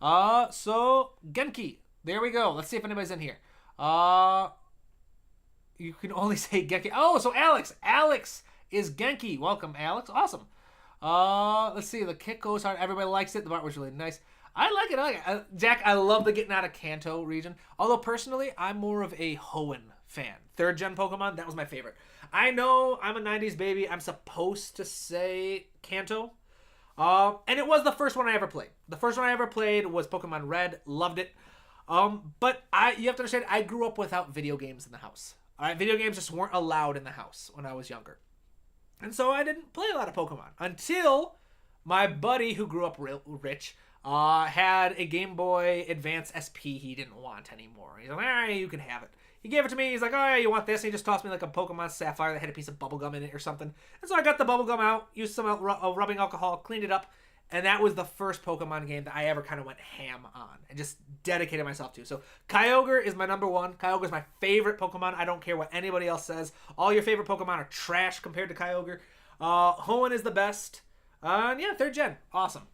So Genki. There we go. Let's see if anybody's in here. You can only say Genki. Oh, so Alex. Alex is Genki. Welcome, Alex. Awesome. Let's see. The kick goes hard. Everybody likes it. The art was really nice. I like it. I like it. Jack, I love the getting out of Kanto region. Although personally, I'm more of a Hoenn fan. 3rd gen Pokemon, that was my favorite. I know I'm a 90s baby. I'm supposed to say Kanto. And it was the first one I ever played. The first one I ever played was Pokemon Red. Loved it. But you have to understand, I grew up without video games in the house. All right, video games just weren't allowed in the house when I was younger. And so I didn't play a lot of Pokemon until my buddy who grew up rich had a Game Boy Advance SP he didn't want anymore. He's like, all right, you can have it. He gave it to me. He's like, oh, yeah, you want this? And he just tossed me like a Pokemon Sapphire that had a piece of bubblegum in it or something. And so I got the bubblegum out, used some rubbing alcohol, cleaned it up, and that was the first Pokemon game that I ever kind of went ham on and just dedicated myself to. So Kyogre is my number one. Kyogre is my favorite Pokemon. I don't care what anybody else says. All your favorite Pokemon are trash compared to Kyogre. Hoenn is the best. And yeah, 3rd gen. Awesome.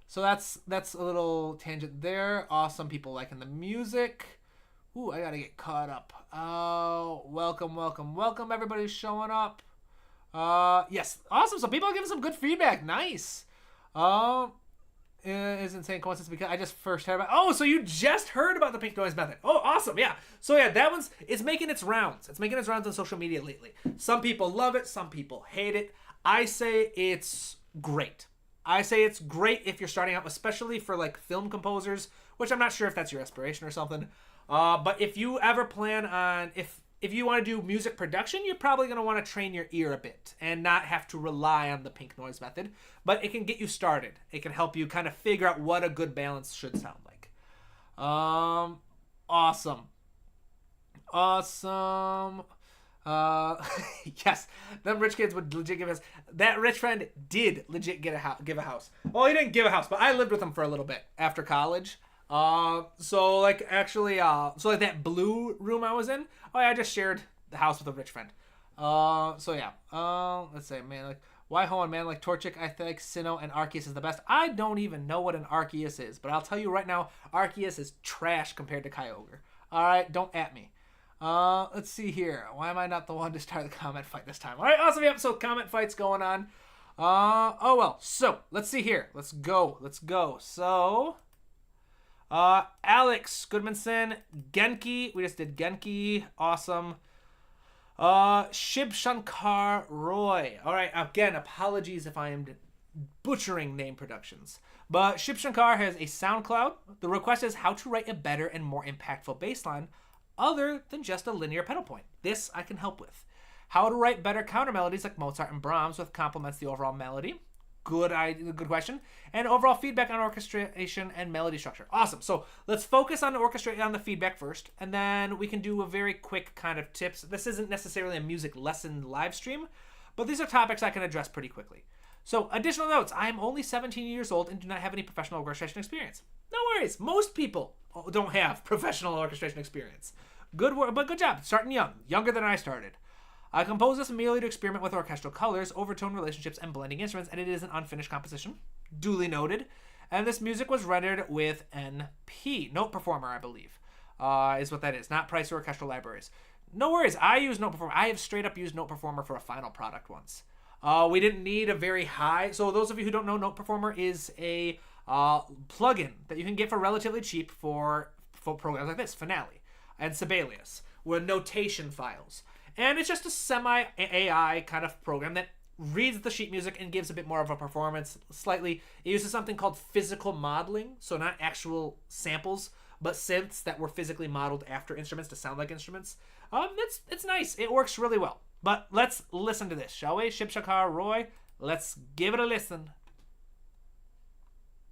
So that's a little tangent there. Awesome. People liking the music. Ooh, I gotta get caught up. Welcome. Everybody's showing up. Yes. Awesome. So people are giving some good feedback. Nice. Is insane coincidence because I just first heard about. Oh, so you just heard about the pink noise method? Oh, awesome, yeah. So yeah, that it's making its rounds. It's making its rounds on social media lately. Some people love it, some people hate it. I say it's great. I say it's great if you're starting out, especially for like film composers, which I'm not sure if that's your aspiration or something. But if you ever plan on if you want to do music production, you're probably going to want to train your ear a bit and not have to rely on the pink noise method. But it can get you started. It can help you kind of figure out what a good balance should sound like. Awesome. Yes, them rich kids would legit give us. That rich friend did legit give a house. Well, he didn't give a house, but I lived with him for a little bit after college. So like that blue room I was in, I just shared the house with a rich friend. So yeah. Let's say, man, like, why Hoenn, man? Like Torchic, I think Sinnoh and Arceus is the best. I don't even know what an Arceus is, but I'll tell you right now, Arceus is trash compared to Kyogre. Alright, don't at me. Let's see here. Why am I not the one to start the comment fight this time? Alright, awesome, yep, so comment fight's going on. Oh well, so, let's see here. Let's go. So, Alex Goodmanson, Genki. We just did Genki. Awesome. Shib Shankar Roy. Alright, again, apologies if I am butchering name productions. But Shib Shankar has a SoundCloud. The request is how to write a better and more impactful bass line other than just a linear pedal point. This I can help with. How to write better counter melodies like Mozart and Brahms with complements the overall melody. Good question. And overall feedback on orchestration and melody structure. Awesome. So let's focus on the feedback first, and then we can do a very quick kind of tips. This isn't necessarily a music lesson live stream, but these are topics I can address pretty quickly. So additional notes. I am only 17 years old and do not have any professional orchestration experience. No worries. Most people don't have professional orchestration experience. Good work, but good job. Starting young. Younger than I started. I composed this merely to experiment with orchestral colors, overtone relationships, and blending instruments, and it is an unfinished composition. Duly noted. And this music was rendered with NP, Note Performer, I believe, is what that is, not Price or Orchestral Libraries. No worries, I use Note Performer. I have straight up used Note Performer for a final product once. We didn't need a very high, so those of you who don't know, Note Performer is a plugin that you can get for relatively cheap for programs like this, Finale and Sibelius, with notation files. And it's just a semi-AI kind of program that reads the sheet music and gives a bit more of a performance slightly. It uses something called physical modeling, so not actual samples, but synths that were physically modeled after instruments to sound like instruments. It's nice. It works really well. But let's listen to this, shall we? Shib Shankar Roy, let's give it a listen.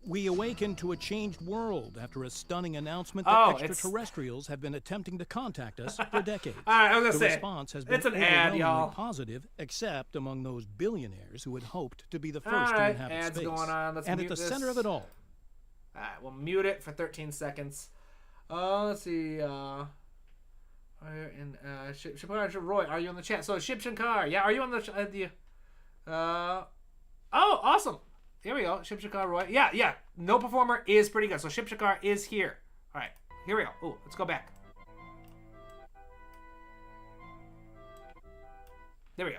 We awaken to a changed world after a stunning announcement that extraterrestrials have been attempting to contact us for decades. All right, I was gonna the say, response has been it's an ad, y'all. Positive, except among those billionaires who had hoped to be the first all right, to inhabit ads space. Going on. Let's and mute at the this. center of it all. All right, we'll mute it for 13 seconds. Let's see. Shib Shankar Roy, are you on the chat? So Shib Shankar, yeah, are you on the? Oh, awesome. Here we go. Shipshakar Roy. Yeah. No performer is pretty good. So Shipshakar is here. All right. Here we go. Ooh, let's go back. There we go.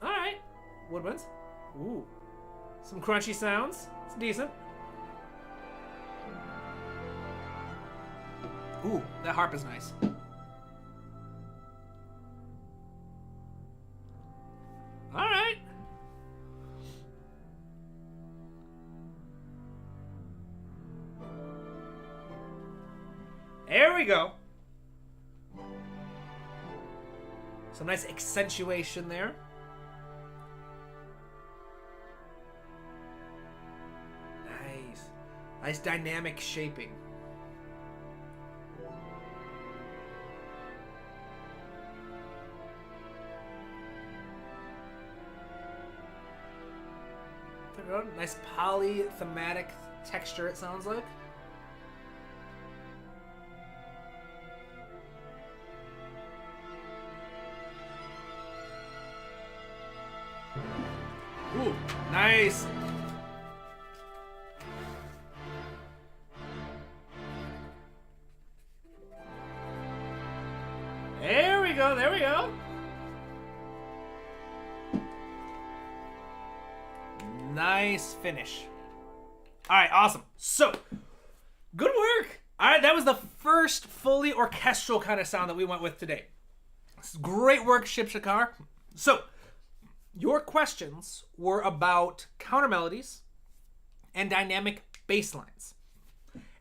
All right. Woodwinds. Ooh. Some crunchy sounds. It's decent. Ooh, that harp is nice. All right. There we go. Some nice accentuation there. Nice. Nice dynamic shaping. Nice polythematic texture, it sounds like. Ooh, nice. There we go, there we go. Nice finish. All right, awesome. So, good work. All right, that was the first fully orchestral kind of sound that we went with today. Great work, Shipshakar. So, your questions were about counter melodies and dynamic bass lines.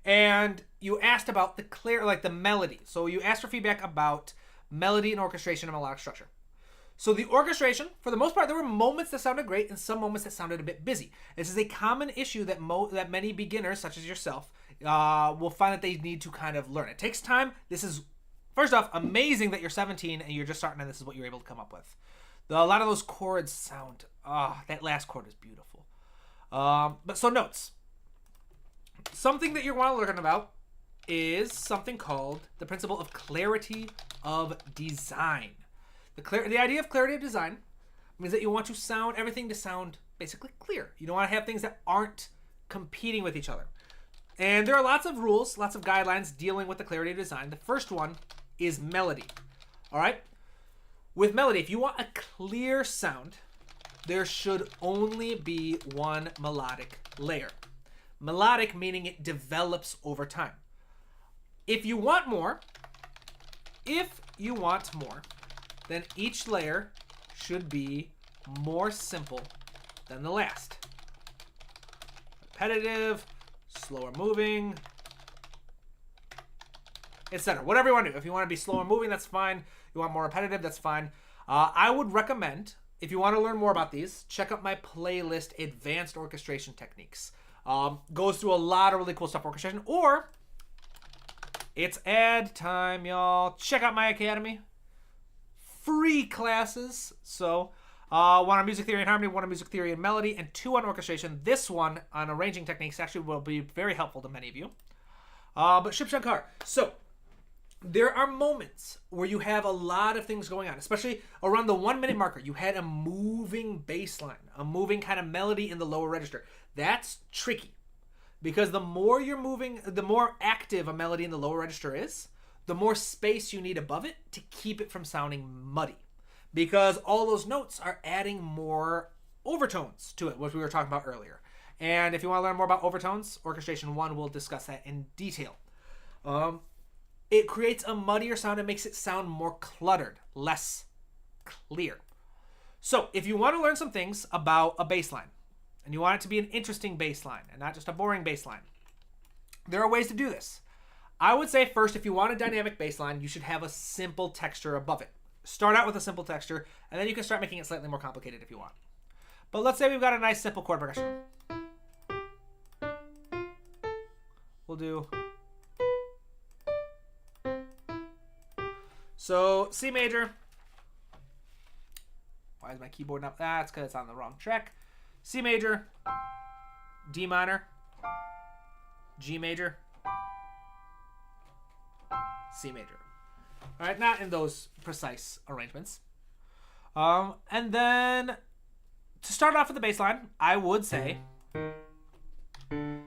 And you asked about the melody. So you asked for feedback about melody and orchestration and melodic structure. So the orchestration, for the most part, there were moments that sounded great and some moments that sounded a bit busy. This is a common issue that many beginners, such as yourself, will find that they need to kind of learn. It takes time. This is, first off, amazing that you're 17 and you're just starting and this is what you're able to come up with. A lot of those chords sound, that last chord is beautiful. But so notes. Something that you want to learn about is something called the principle of clarity of design. The idea of clarity of design means that you want everything to sound basically clear. You don't want to have things that aren't competing with each other. And there are lots of rules, lots of guidelines dealing with the clarity of design. The first one is melody. All right? With melody, if you want a clear sound, there should only be one melodic layer. Melodic meaning it develops over time. If you want more, then each layer should be more simple than the last. Repetitive, slower moving, etc. Whatever you want to do. If you want to be slower moving, that's fine. You want more repetitive, that's fine. I would recommend, if you want to learn more about these, check out my playlist, Advanced Orchestration Techniques. Goes through a lot of really cool stuff for orchestration. Or, it's ad time, y'all. Check out my academy. Free classes. So, one on music theory and harmony, one on music theory and melody, and 2 on orchestration. This one on arranging techniques actually will be very helpful to many of you. But Shipshakar. So, there are moments where you have a lot of things going on, especially around the 1 minute marker. You had a moving bass line, a moving kind of melody in the lower register. That's tricky because the more you're moving, the more active a melody in the lower register is, the more space you need above it to keep it from sounding muddy, because all those notes are adding more overtones to it, which we were talking about earlier. And if you want to learn more about overtones, Orchestration 1 will discuss that in detail. It creates a muddier sound and makes it sound more cluttered, less clear. So if you want to learn some things about a bass line, and you want it to be an interesting bass line and not just a boring bass line, there are ways to do this. I would say first, if you want a dynamic bass line, you should have a simple texture above it. Start out with a simple texture, and then you can start making it slightly more complicated if you want. But let's say we've got a nice simple chord progression. We'll do... So, C major. Why is my keyboard not... That's because it's on the wrong track. C major, D minor, G major, C major. All right, not in those precise arrangements. And then to start off with the bass line, I would say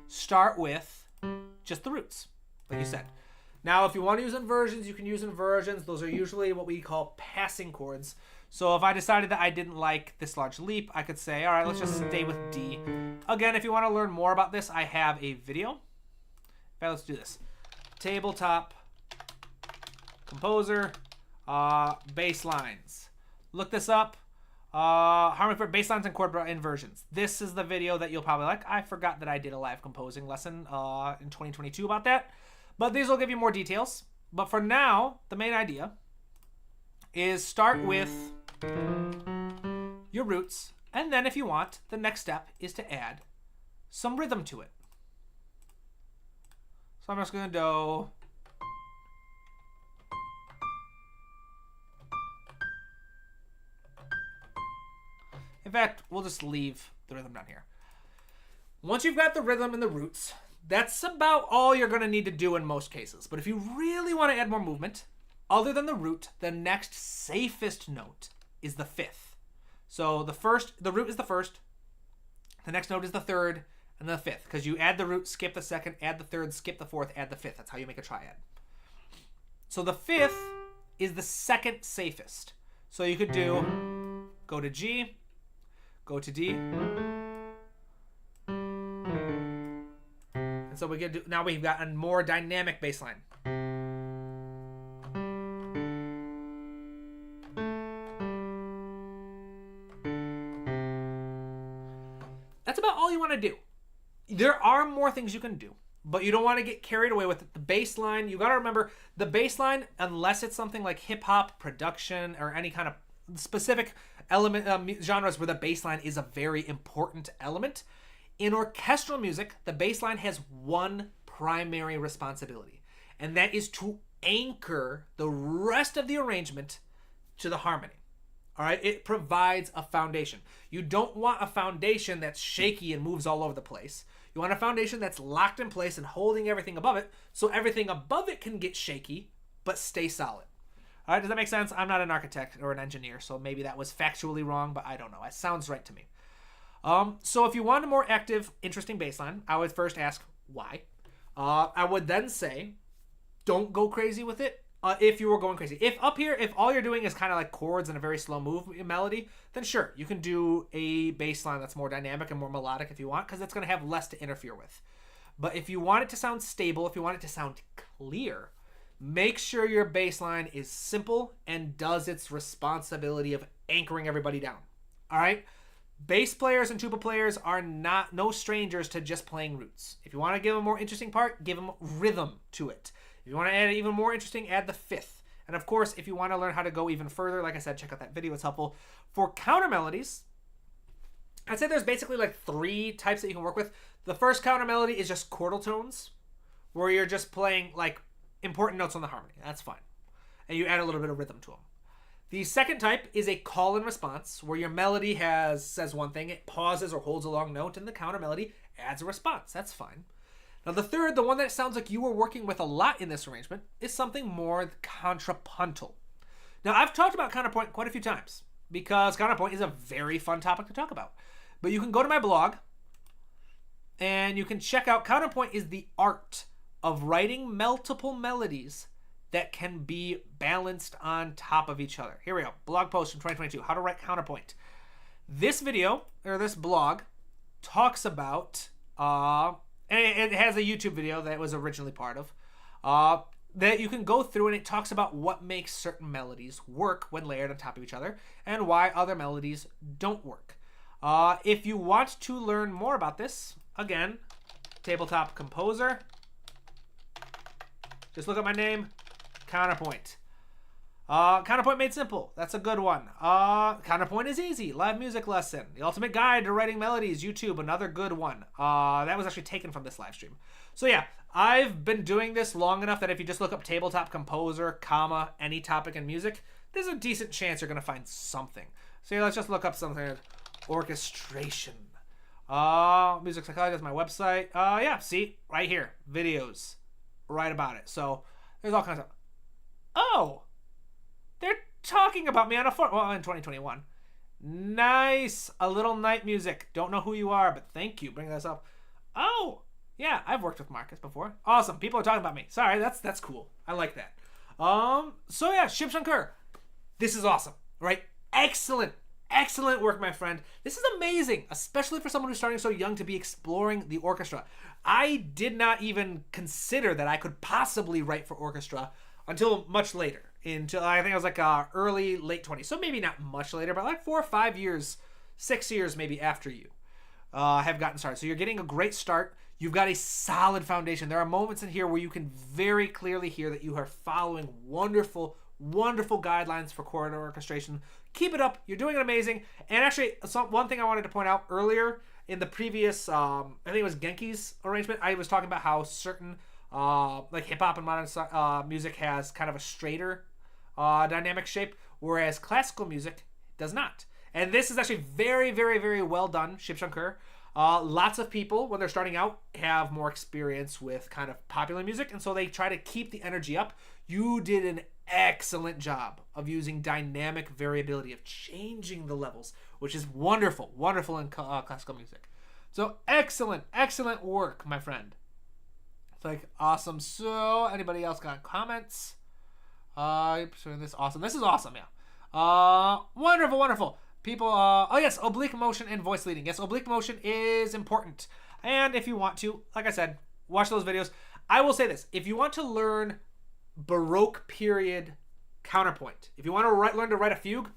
start with just the roots, like you said. Now, if you want to use inversions, you can use inversions. Those are usually what we call passing chords. So if I decided that I didn't like this large leap, I could say, all right, let's just stay with D. Again, if you want to learn more about this, I have a video. In fact, let's do this. Tabletop Composer bass lines. Look this up. Harmony for bass lines and chord inversions. This is the video that you'll probably like. I forgot that I did a live composing lesson in 2022 about that. But these will give you more details. But for now, the main idea is start with your roots. And then if you want, the next step is to add some rhythm to it. So I'm just going to do... In fact, we'll just leave the rhythm down here. Once you've got the rhythm and the roots, that's about all you're going to need to do in most cases. But if you really want to add more movement, other than the root, the next safest note is the fifth. So the root is the first, the next note is the third, and the fifth. Because you add the root, skip the second, add the third, skip the fourth, add the fifth. That's how you make a triad. So the fifth is the second safest. So you could do, go to G, go to D. And so we can do, now we've got a more dynamic bass line. That's about all you want to do. There are more things you can do, but you don't want to get carried away with it. The bass line, you got to remember the bass line, unless it's something like hip hop, production, or any kind of specific element genres where the bass line is a very important element. In orchestral music, the bass line has one primary responsibility, and that is to anchor the rest of the arrangement to the harmony. All right, it provides a foundation. You don't want a foundation that's shaky and moves all over the place. You want a foundation that's locked in place and holding everything above it, so everything above it can get shaky but stay solid. All right, does that make sense? I'm not an architect or an engineer, so maybe that was factually wrong, but I don't know. It sounds right to me. So if you want a more active, interesting bass line, I would first ask why. I would then say, don't go crazy with it. If you were going crazy. If up here, if all you're doing is kind of like chords and a very slow move melody, then sure, you can do a bass line that's more dynamic and more melodic if you want, because it's going to have less to interfere with. But if you want it to sound stable, if you want it to sound clear, make sure your bass line is simple and does its responsibility of anchoring everybody down. All right? Bass players and tuba players are no strangers to just playing roots. If you want to give them a more interesting part, give them rhythm to it. If you want to add it even more interesting, add the fifth. And of course, if you want to learn how to go even further, like I said, check out that video. It's helpful. For counter melodies, I'd say there's basically like 3 types that you can work with. The first counter melody is just chordal tones, where you're just playing like important notes on the harmony. That's fine. And you add a little bit of rhythm to them. The second type is a call and response, where your melody says one thing, it pauses or holds a long note, and the counter melody adds a response. That's fine. Now the third, the one that sounds like you were working with a lot in this arrangement, is something more contrapuntal. Now I've talked about counterpoint quite a few times, because counterpoint is a very fun topic to talk about. But you can go to my blog, and you can check out, counterpoint is the art of writing multiple melodies that can be balanced on top of each other. Here we go. Blog post from 2022. How to write counterpoint. This video, or this blog, talks about, and it has a YouTube video that it was originally part of, that you can go through, and it talks about what makes certain melodies work when layered on top of each other and why other melodies don't work. If you want to learn more about this, again, Tabletop Composer. Just look at my name. Counterpoint. Counterpoint Made Simple. That's a good one. Counterpoint is easy. Live music lesson. The Ultimate Guide to Writing Melodies. YouTube. Another good one. That was actually taken from this live stream. So yeah, I've been doing this long enough that if you just look up Tabletop Composer, comma, any topic in music, there's a decent chance you're going to find something. So yeah, let's just look up something. Orchestration. Music Psychology is my website. Yeah, see? Right here. Videos. Right about it. So there's all kinds of... Oh! They're talking about me on a forum. Well, in 2021. Nice. A little night music. Don't know who you are, but thank you. Bring this up. Oh, yeah. I've worked with Marcus before. Awesome. People are talking about me. Sorry. That's cool. I like that. So yeah, Shiv Shankar. This is awesome, right? Excellent. Excellent work, my friend. This is amazing, especially for someone who's starting so young to be exploring the orchestra. I did not even consider that I could possibly write for orchestra until much later. Until I think I was like early, late 20s. So maybe not much later, but like 4 or 5 years, 6 years maybe after you have gotten started. So you're getting a great start. You've got a solid foundation. There are moments in here where you can very clearly hear that you are following wonderful, wonderful guidelines for corridor orchestration. Keep it up. You're doing it amazing. And actually, one thing I wanted to point out earlier in the previous, I think it was Genki's arrangement, I was talking about how certain like hip hop and modern music has kind of a straighter dynamic shape, whereas classical music does not. And this is actually very, very, very well done, Shiv Shankar. Lots of people, when they're starting out, have more experience with kind of popular music, and so they try to keep the energy up. You did an excellent job of using dynamic variability, of changing the levels, which is wonderful, wonderful in classical music. So excellent, excellent work, my friend. It's like awesome. So anybody else got comments? This awesome. This is awesome, yeah. Wonderful, wonderful. People, oh yes, oblique motion and voice leading. Yes, oblique motion is important. And if you want to, like I said, watch those videos. I will say this, if you want to learn Baroque period counterpoint, if you want to learn to write a fugue,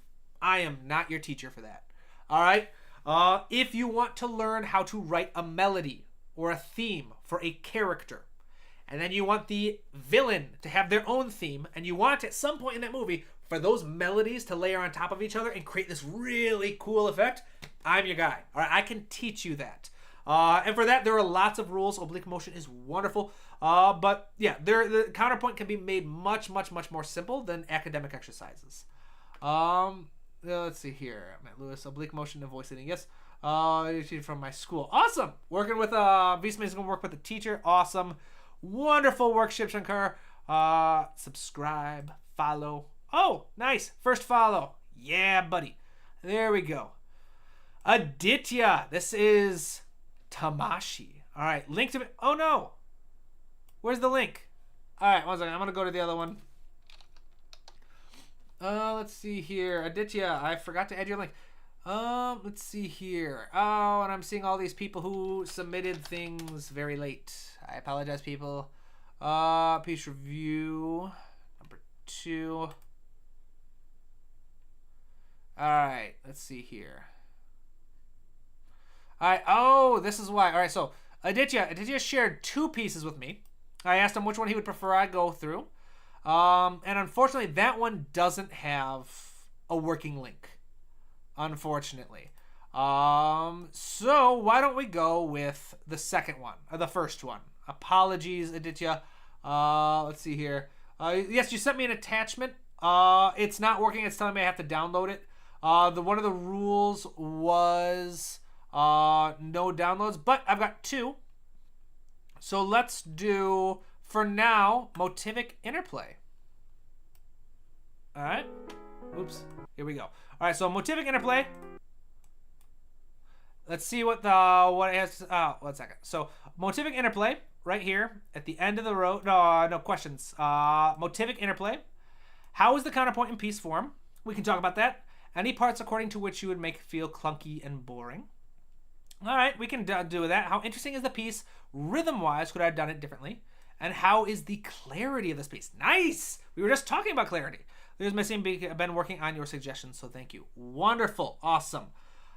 I am not your teacher for that. All right? If you want to learn how to write a melody or a theme for a character, and then you want the villain to have their own theme, and you want at some point in that movie for those melodies to layer on top of each other and create this really cool effect, I'm your guy. All right, I can teach you that. And for that, there are lots of rules. Oblique motion is wonderful. But yeah, the counterpoint can be made much, much, much more simple than academic exercises. Let's see here. Matt Lewis, oblique motion and voice leading. Yes. From my school. Awesome. Working with Visma is going to work with a teacher. Awesome. Wonderful work, Shiv Shankar. Subscribe, follow. Oh, nice. First follow. Yeah, buddy. There we go. Aditya. This is Tamashi. All right. Link to it. Oh, no. Where's the link? All right. One second. I'm going to go to the other one. Let's see here. Aditya, I forgot to add your link. Let's see here. Oh, and I'm seeing all these people who submitted things very late. I apologize, people. Piece review. Number 2. Alright, let's see here. Alright, oh, this is why. Alright, so Aditya shared 2 pieces with me. I asked him which one he would prefer I go through. And unfortunately, that one doesn't have a working link. Unfortunately. So why don't we go with the second one, or the first one? Apologies, Aditya. Let's see here. Yes, you sent me an attachment. It's not working. It's telling me I have to download it. One of the rules was no downloads, but I've got 2. So let's do, for now, motivic interplay. All right. Oops. Here we go. All right. So motivic interplay. Let's see what it has. 1 second. So motivic interplay right here at the end of the row. No questions. Motivic interplay. How is the counterpoint in piece form? We can talk about that. Any parts according to which you would make feel clunky and boring. All right, we can do that. How interesting is the piece? Rhythm-wise, could I have done it differently? And how is the clarity of this piece? Nice! We were just talking about clarity. There's missing. I've been working on your suggestions, so thank you. Wonderful. Awesome.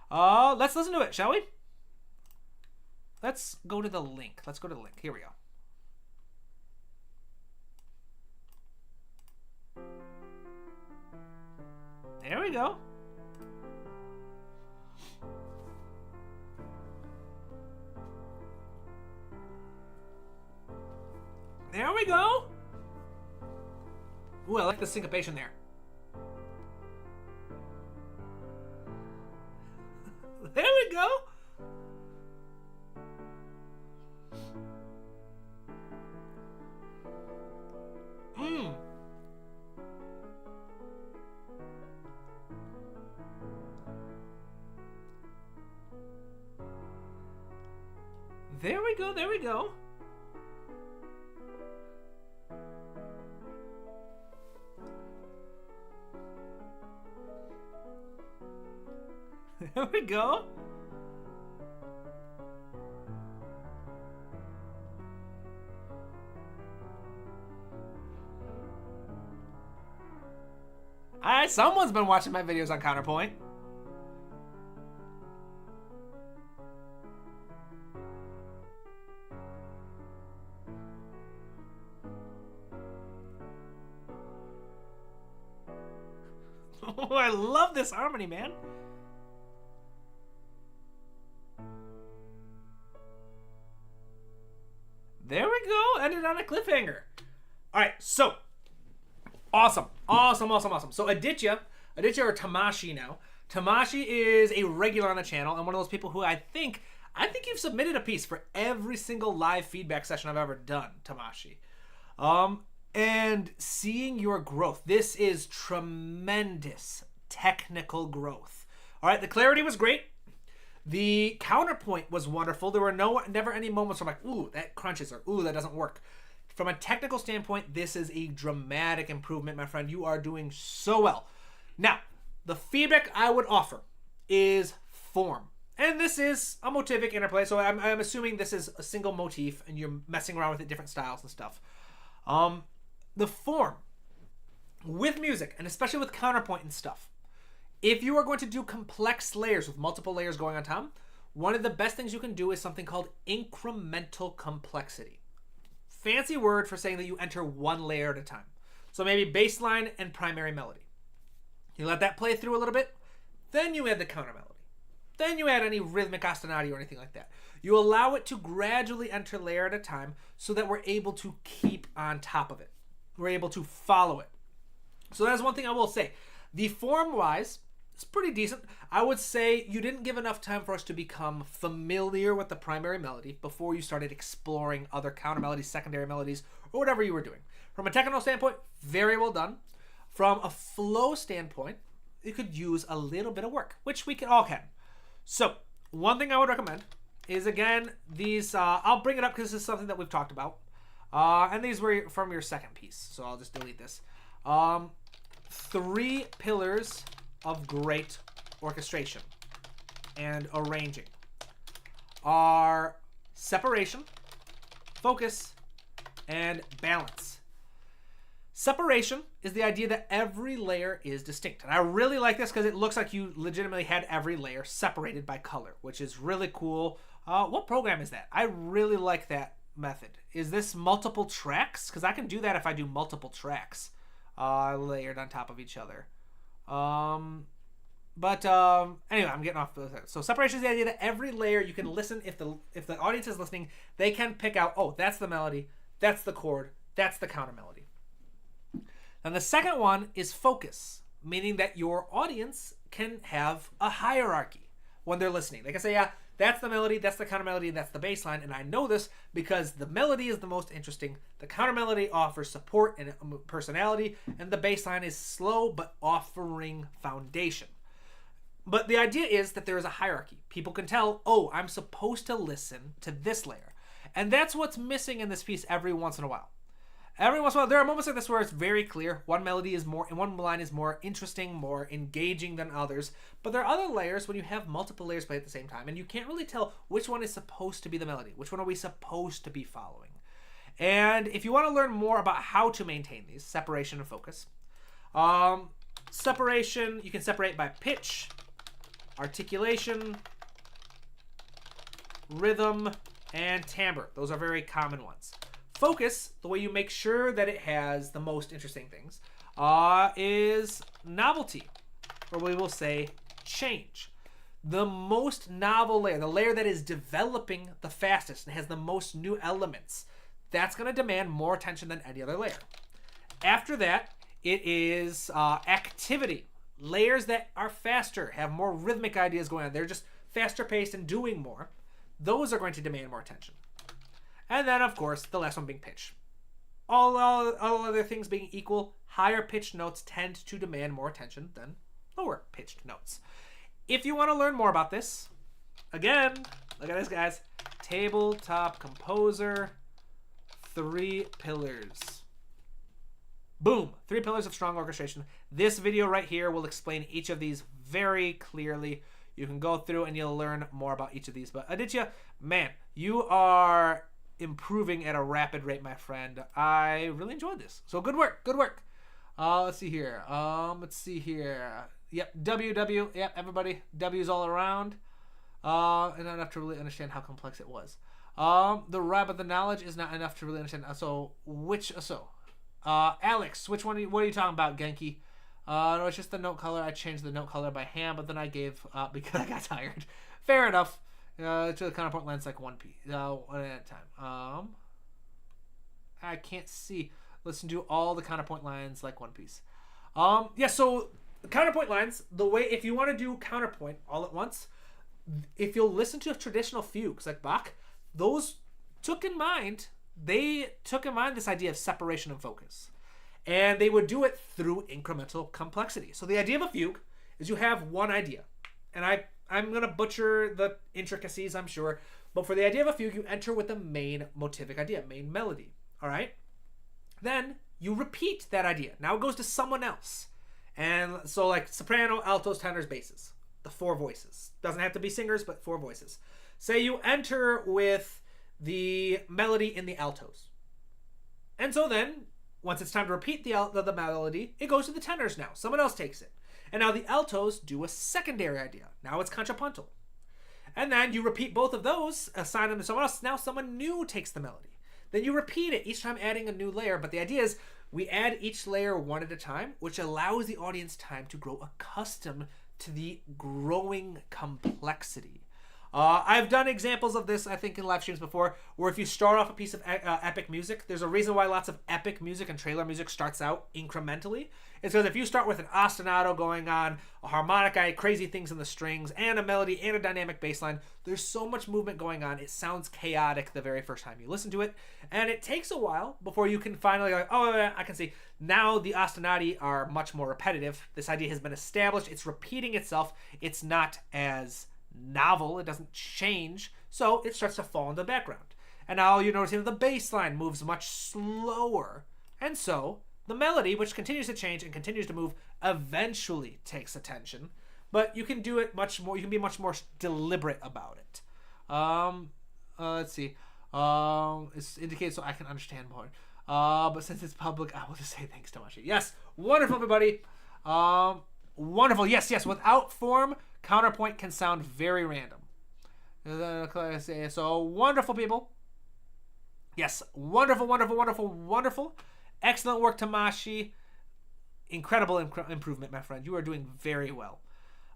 Let's listen to it, shall we? Let's go to the link. Here we go. There we go. There we go. Ooh, I like the syncopation there. There we go. There we go, there we go. There we go. Someone's been watching my videos on Counterpoint. Oh, I love this harmony, man. There we go. Ended on a cliffhanger. All right, so awesome. So Aditya or Tamashi now. Tamashi is a regular on the channel and one of those people who I think you've submitted a piece for every single live feedback session I've ever done, Tamashi. And seeing your growth, this is tremendous technical growth. All right, the clarity was great. The counterpoint was wonderful. There were never any moments where I'm like, ooh, that crunches, or ooh, that doesn't work. From a technical standpoint, this is a dramatic improvement, my friend. You are doing so well. Now, the feedback I would offer is form. And this is a motivic interplay, so I'm assuming this is a single motif and you're messing around with it, different styles and stuff. The form with music, and especially with counterpoint and stuff, if you are going to do complex layers with multiple layers going on top, one of the best things you can do is something called incremental complexity. Fancy word for saying that you enter one layer at a time. So maybe bass line and primary melody. You let that play through a little bit, then you add the counter melody. Then you add any rhythmic ostinati or anything like that. You allow it to gradually enter layer at a time so that we're able to keep on top of it. We're able to follow it. So that's one thing I will say. The form-wise, it's pretty decent. I would say you didn't give enough time for us to become familiar with the primary melody before you started exploring other counter melodies, secondary melodies, or whatever you were doing. From a technical standpoint, very well done. From a flow standpoint, you could use a little bit of work, which we all can. So one thing I would recommend is, again, these, I'll bring it up because this is something that we've talked about. And these were from your second piece, so I'll just delete this. 3 pillars of great orchestration and arranging are separation, focus, and balance. Separation is the idea that every layer is distinct. And I really like this because it looks like you legitimately had every layer separated by color, which is really cool. What program is that? I really like that method. Is this multiple tracks? Because I can do that if I do multiple tracks layered on top of each other. Anyway, I'm getting off. So separation is the idea that every layer you can listen, if the audience is listening, they can pick out, oh, that's the melody, that's the chord, that's the counter melody. And the second one is focus, meaning that your audience can have a hierarchy when they're listening. They can say, yeah, that's the melody, that's the counter melody, that's the bass line. And I know this because the melody is the most interesting. The counter melody offers support and personality, and the bass line is slow but offering foundation. But the idea is that there is a hierarchy. People can tell, oh, I'm supposed to listen to this layer. And that's what's missing in this piece every once in a while. Every once in a while, there are moments like this where it's very clear. One melody is more, and one line is more interesting, more engaging than others. But there are other layers when you have multiple layers played at the same time, and you can't really tell which one is supposed to be the melody. Which one are we supposed to be following? And if you want to learn more about how to maintain these, separation and focus, separation, you can separate by pitch, articulation, rhythm, and timbre. Those are very common ones. Focus, the way you make sure that it has the most interesting things, is novelty, or we will say change. The most novel layer, the layer that is developing the fastest and has the most new elements, that's going to demand more attention than any other layer. After that, it is activity. Layers that are faster, have more rhythmic ideas going on. They're just faster paced and doing more. Those are going to demand more attention. And then, of course, the last one being pitch. All other things being equal, higher pitched notes tend to demand more attention than lower pitched notes. If you want to learn more about this, again, look at this, guys. Tabletop Composer, 3 pillars. Boom! 3 pillars of strong orchestration. This video right here will explain each of these very clearly. You can go through and you'll learn more about each of these. But Aditya, man, you are improving at a rapid rate, my friend. I really enjoyed this. So good work, good work. Let's see here. Yep, W. Yep, everybody. W's all around. And not enough to really understand how complex it was. The rabbit, the knowledge is not enough to really understand. Alex, what are you talking about, Genki? No, it's just the note color. I changed the note color by hand, but then I gave up because I got tired. Fair enough. To the counterpoint lens like one piece, one at a time. I can't see. Listen to all the counterpoint lines like one piece. Yeah, so counterpoint lines, the way, if you want to do counterpoint all at once, if you'll listen to traditional fugues like Bach, those took in mind this idea of separation and focus. And they would do it through incremental complexity. So the idea of a fugue is you have one idea. And I'm going to butcher the intricacies, I'm sure. But for the idea of a fugue, you enter with the main motivic idea, main melody. All right? Then you repeat that idea. Now it goes to someone else. And so like soprano, altos, tenors, basses. The 4 voices. Doesn't have to be singers, but 4 voices. Say you enter with the melody in the altos. And so then, once it's time to repeat the melody, it goes to the tenors now. Someone else takes it. And now the altos do a secondary idea. Now it's contrapuntal. And then you repeat both of those, assign them to someone else. Now someone new takes the melody. Then you repeat it, each time adding a new layer. But the idea is we add each layer one at a time, which allows the audience time to grow accustomed to the growing complexity. I've done examples of this, I think, in live streams before, where if you start off a piece of epic music, there's a reason why lots of epic music and trailer music starts out incrementally. It's because if you start with an ostinato going on, a harmonica, crazy things in the strings, and a melody, and a dynamic bass line, there's so much movement going on, it sounds chaotic the very first time you listen to it, and it takes a while before you can finally go, oh, yeah, I can see. Now the ostinati are much more repetitive. This idea has been established. It's repeating itself. It's not as novel, it doesn't change, so it starts to fall in the background. And now you're noticing that the bass line moves much slower, and so the melody, which continues to change and continues to move, eventually takes attention, but you can do it much more, you can be much more deliberate about it. Let's see, it's indicated so I can understand more, but since it's public, I will just say thanks to Mashi. Yes, wonderful, everybody. Wonderful, yes, without form, counterpoint can sound very random. So wonderful, people. Yes, wonderful. Excellent work, Tamashi. Incredible improvement, my friend. You are doing very well.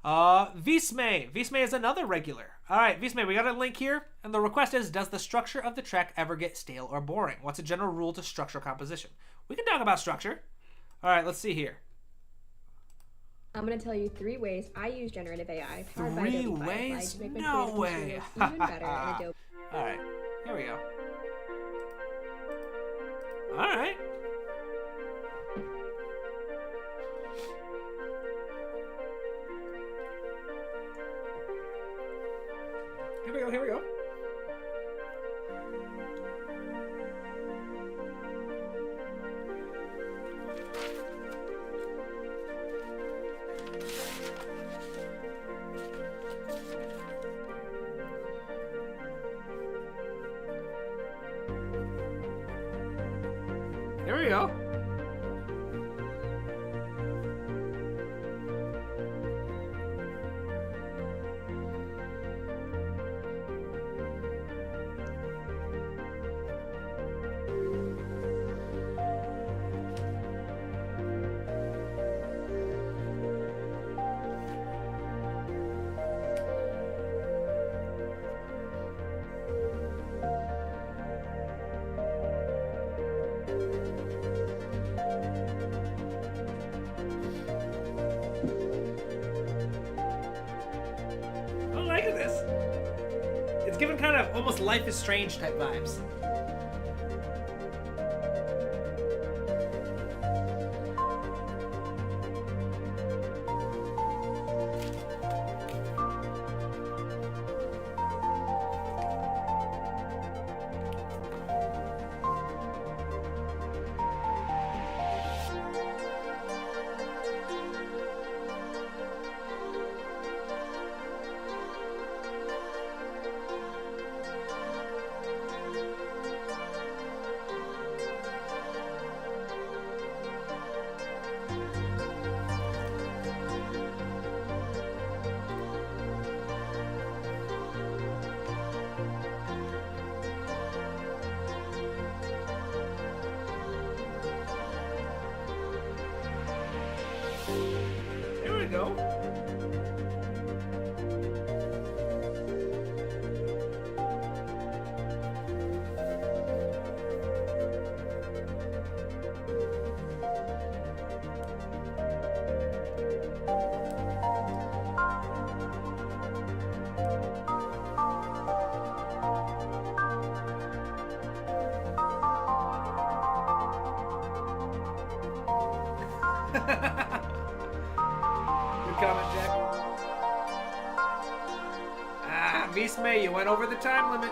Visme is another regular. All right, Visme, we got a link here, and the request is, does the structure of the track ever get stale or boring? What's a general rule to structure composition? We can talk about structure. All right, let's see here. I'm going to tell you 3 ways I use generative AI powered by 3 Adobe Firefly ways? to make my No creative way. materials even better in Adobe. All right, here we go. All right. Here we go. Here we go. Given kind of almost Life is Strange type vibes. go. Good comment, Jack. Ah, Visme, you went over the time limit.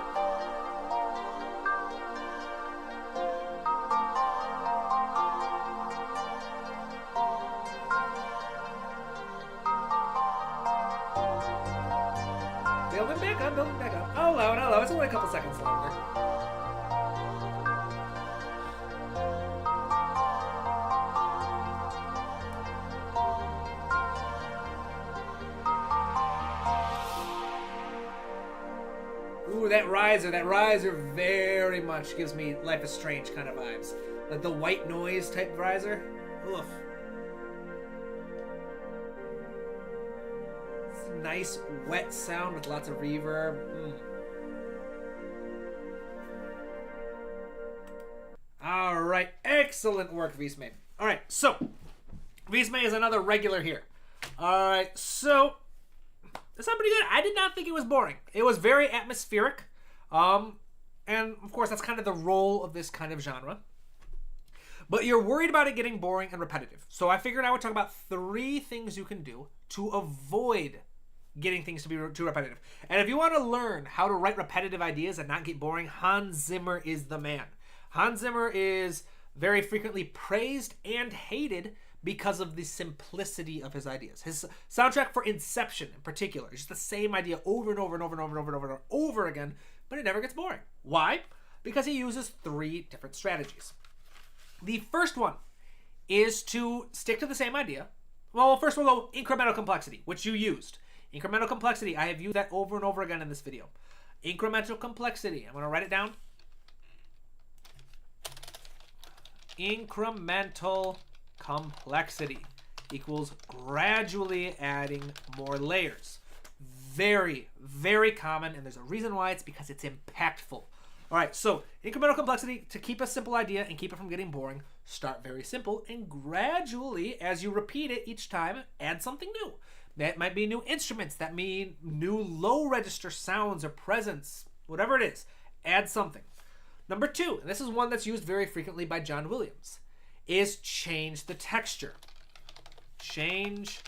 Building back up, building back up. I'll allow it, I'll allow it. It's only a couple seconds longer. Ooh, that riser very much gives me Life is Strange kind of vibes. Like the white noise type riser. Oof. It's a nice wet sound with lots of reverb. Alright, excellent work, Visme. Alright, so Visme is another regular here. Alright, so that's not pretty good. I did not think it was boring. It was very atmospheric. And of course, that's kind of the role of this kind of genre. But you're worried about it getting boring and repetitive. So I figured I would talk about 3 things you can do to avoid getting things to be too repetitive. And if you want to learn how to write repetitive ideas and not get boring, Hans Zimmer is the man. Hans Zimmer is very frequently praised and hated because of the simplicity of his ideas. His soundtrack for Inception in particular is just the same idea over and over and over and over and over and over and over again, but it never gets boring. Why? Because he uses 3 different strategies. The first one is to stick to the same idea. Well, first we'll go incremental complexity, which you used. Incremental complexity, I have used that over and over again in this video. Incremental complexity, I'm going to write it down. Incremental complexity equals gradually adding more layers. Very, very common, and there's a reason why. It's because it's impactful. All right, so incremental complexity, to keep a simple idea and keep it from getting boring, start very simple and gradually, as you repeat it each time, add something new. That might be new instruments, that mean new low register sounds or presence, whatever it is, add something. Number 2, and this is one that's used very frequently by John Williams, is change the texture. Change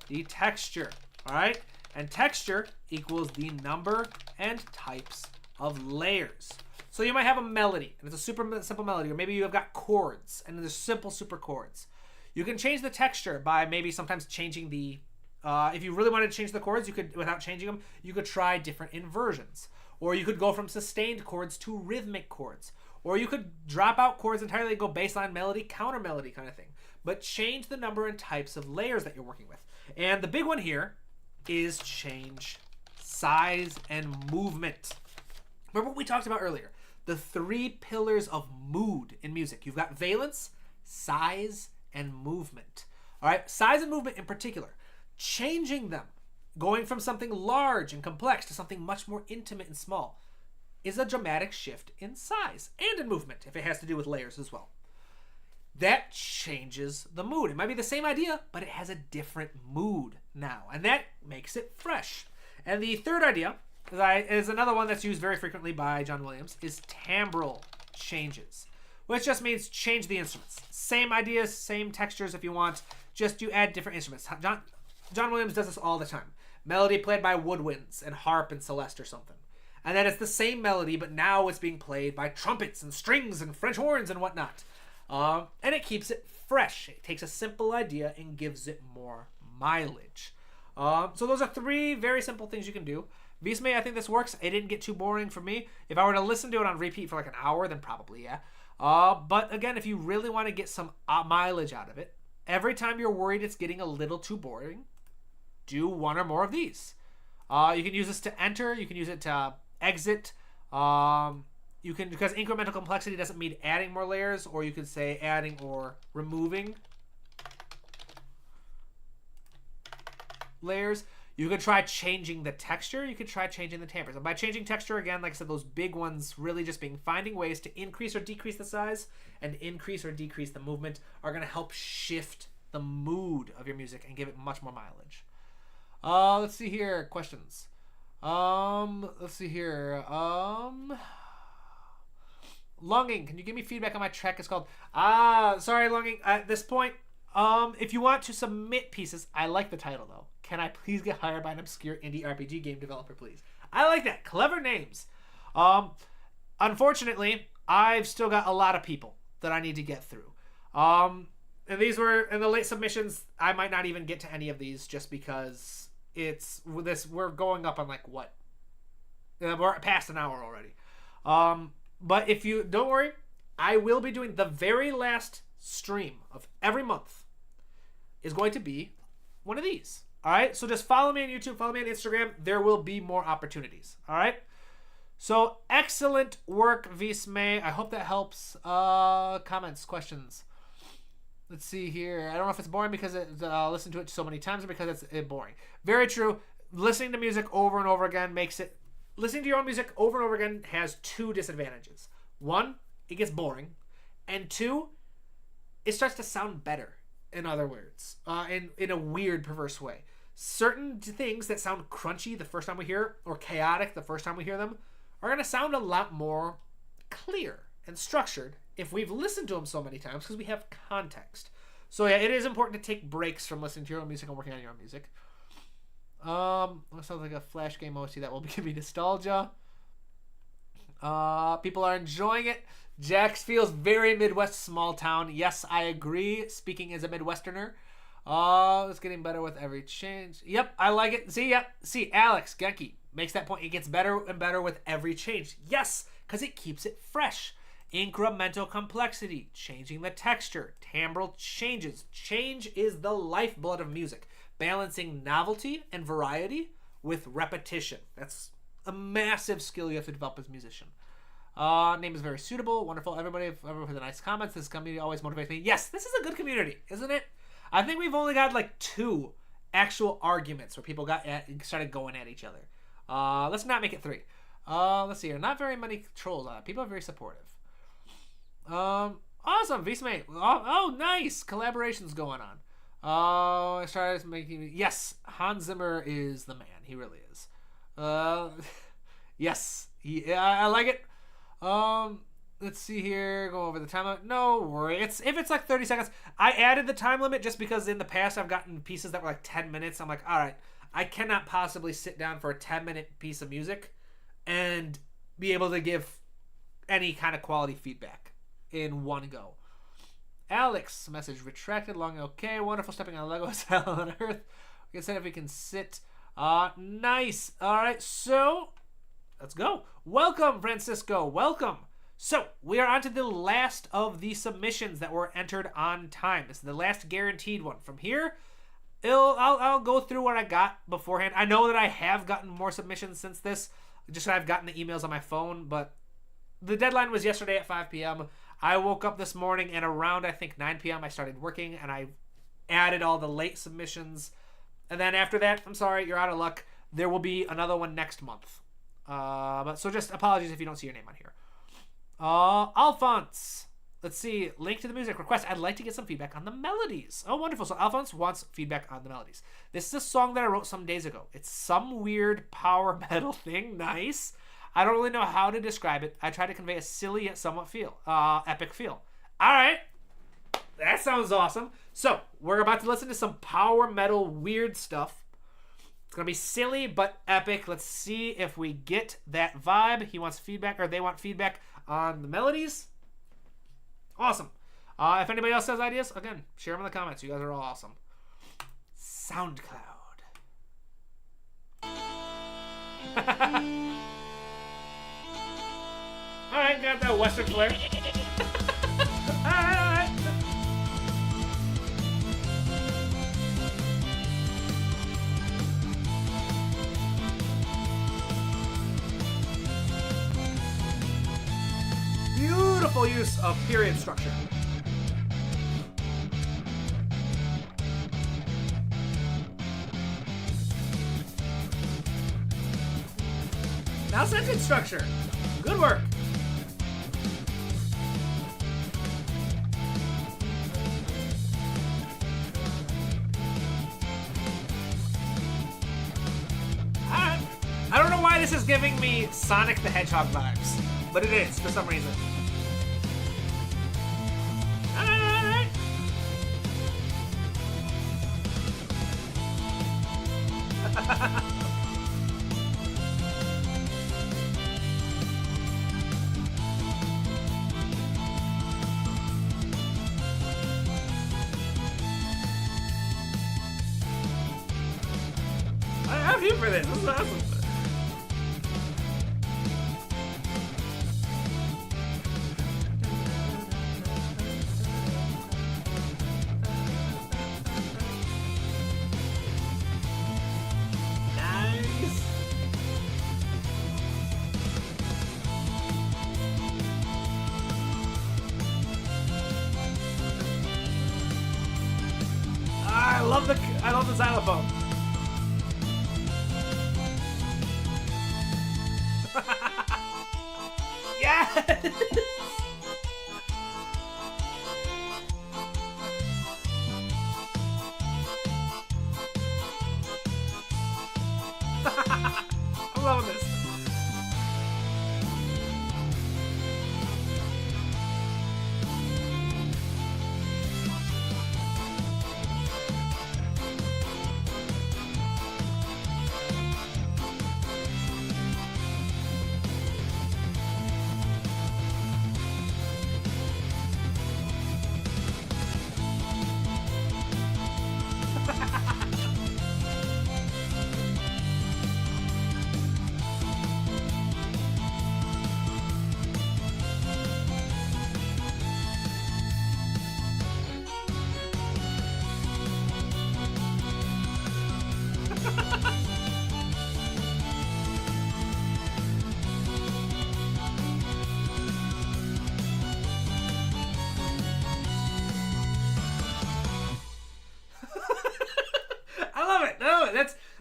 the texture, all right? And texture equals the number and types of layers. So you might have a melody, and it's a super simple melody, or maybe you have got chords, and there's simple super chords. You can change the texture by maybe sometimes changing the, if you really wanted to change the chords, you could, without changing them, you could try different inversions. Or you could go from sustained chords to rhythmic chords. Or you could drop out chords entirely and go baseline melody, counter melody kind of thing. But change the number and types of layers that you're working with. And the big one here is change size and movement. Remember what we talked about earlier? The 3 pillars of mood in music. You've got valence, size, and movement. All right, size and movement in particular. Changing them, going from something large and complex to something much more intimate and small, is a dramatic shift in size and in movement, if it has to do with layers as well. That changes the mood. It might be the same idea, but it has a different mood now, and that makes it fresh. And the third idea is another one that's used very frequently by John Williams, is timbral changes, which just means change the instruments. Same ideas, same textures if you want, just you add different instruments. John Williams does this all the time. Melody played by woodwinds and harp and celeste or something. And then it's the same melody, but now it's being played by trumpets and strings and French horns and whatnot. And it keeps it fresh. It takes a simple idea and gives it more mileage. So those are 3 very simple things you can do. Visme, I think this works. It didn't get too boring for me. If I were to listen to it on repeat for like an hour, then probably, yeah. But again, if you really want to get some mileage out of it, every time you're worried it's getting a little too boring, do 1 or more of these. You can use this to enter. You can use it to exit. You can, because incremental complexity doesn't mean adding more layers, or you could say adding or removing. layers. You could try changing the texture. You could try changing the timbres. And by changing texture, again, like I said, those big ones really just being finding ways to increase or decrease the size and increase or decrease the movement are going to help shift the mood of your music and give it much more mileage. Let's see here. Questions. Let's see here. Longing, can you give me feedback on my track? It's called sorry, Longing. At this point, if you want to submit pieces, I like the title though. Can I please get hired by an obscure indie RPG game developer, please? I like that. Clever names. Unfortunately, I've still got a lot of people that I need to get through. And these were in the late submissions. I might not even get to any of these just because we're going up on like what? We're past an hour already. But if you don't worry, I will be doing the very last stream of every month is going to be one of these. All right, so just follow me on YouTube, follow me on Instagram. There will be more opportunities. All right, so excellent work, Visme. I hope that helps. Comments, questions. Let's see here. I don't know if it's boring because I listened to it so many times or because it's boring. Very true. Listening to music over and over again makes it. Listening to your own music over and over again has two disadvantages. One, it gets boring, and two, it starts to sound better. In other words, in a weird, perverse way. Certain things that sound crunchy the first time we hear, or chaotic the first time we hear them, are going to sound a lot more clear and structured if we've listened to them so many times because we have context. So yeah, it is important to take breaks from listening to your own music and working on your own music. Sounds like a Flash game OC that will give me nostalgia. People are enjoying it. Jax feels very Midwest small town. Yes, I agree. Speaking as a Midwesterner. It's getting better with every change. Yep, I like it. See, Alex Genki makes that point. It gets better and better with every change. Yes, because it keeps it fresh. Incremental complexity, changing the texture, timbral changes. Change is the lifeblood of music. Balancing novelty and variety with repetition. That's a massive skill you have to develop as a musician. Name is very suitable. Wonderful. Everybody for the nice comments. This community always motivates me. Yes, this is a good community, isn't it? I think we've only got like 2 actual arguments where people started going at each other. Let's not make it 3. Let's see here. Not very many trolls on it. People are very supportive. Awesome. Vismate. Oh, nice. Collaborations going on. I started making... Yes, Hans Zimmer is the man. He really is. Yes. I like it. Let's see here. Go over the time limit. No worry. If it's like 30 seconds. I added the time limit just because in the past I've gotten pieces that were like 10 minutes. I'm like, all right, I cannot possibly sit down for a 10-minute piece of music and be able to give any kind of quality feedback in one go. Alex, message retracted. Long okay. Wonderful stepping on Lego is hell on earth. We can say if we can sit. Nice. All right, so let's go. Welcome, Francisco. Welcome. So we are on to the last of the submissions that were entered on time. This is the last guaranteed one. From here, I'll go through what I got beforehand. I know that I have gotten more submissions since this. Just I've gotten the emails on my phone, but the deadline was yesterday at 5 p.m. I woke up this morning and around, I think, 9 p.m. I started working and I added all the late submissions. And then after that, I'm sorry, you're out of luck. There will be another one next month. So just apologies if you don't see your name on here. Alphonse. Let's see. Link to the music request. I'd like to get some feedback on the melodies. Oh, wonderful. So Alphonse wants feedback on the melodies. This is a song that I wrote some days ago. It's some weird power metal thing. Nice. I don't really know how to describe it. I try to convey a silly yet somewhat epic feel. All right. That sounds awesome. So we're about to listen to some power metal weird stuff. It's going to be silly but epic. Let's see if we get that vibe. He wants feedback, or they want feedback on the melodies. Awesome. If anybody else has ideas, again, share them in the comments. You guys are all awesome. SoundCloud. All right, got that Western flair. All right. Beautiful use of period structure. Now sentence structure. Good work. I don't know why this is giving me Sonic the Hedgehog vibes, but it is for some reason. Alright. I'm here for this. This is awesome. Nice. I love the xylophone. Yes! I'm loving this.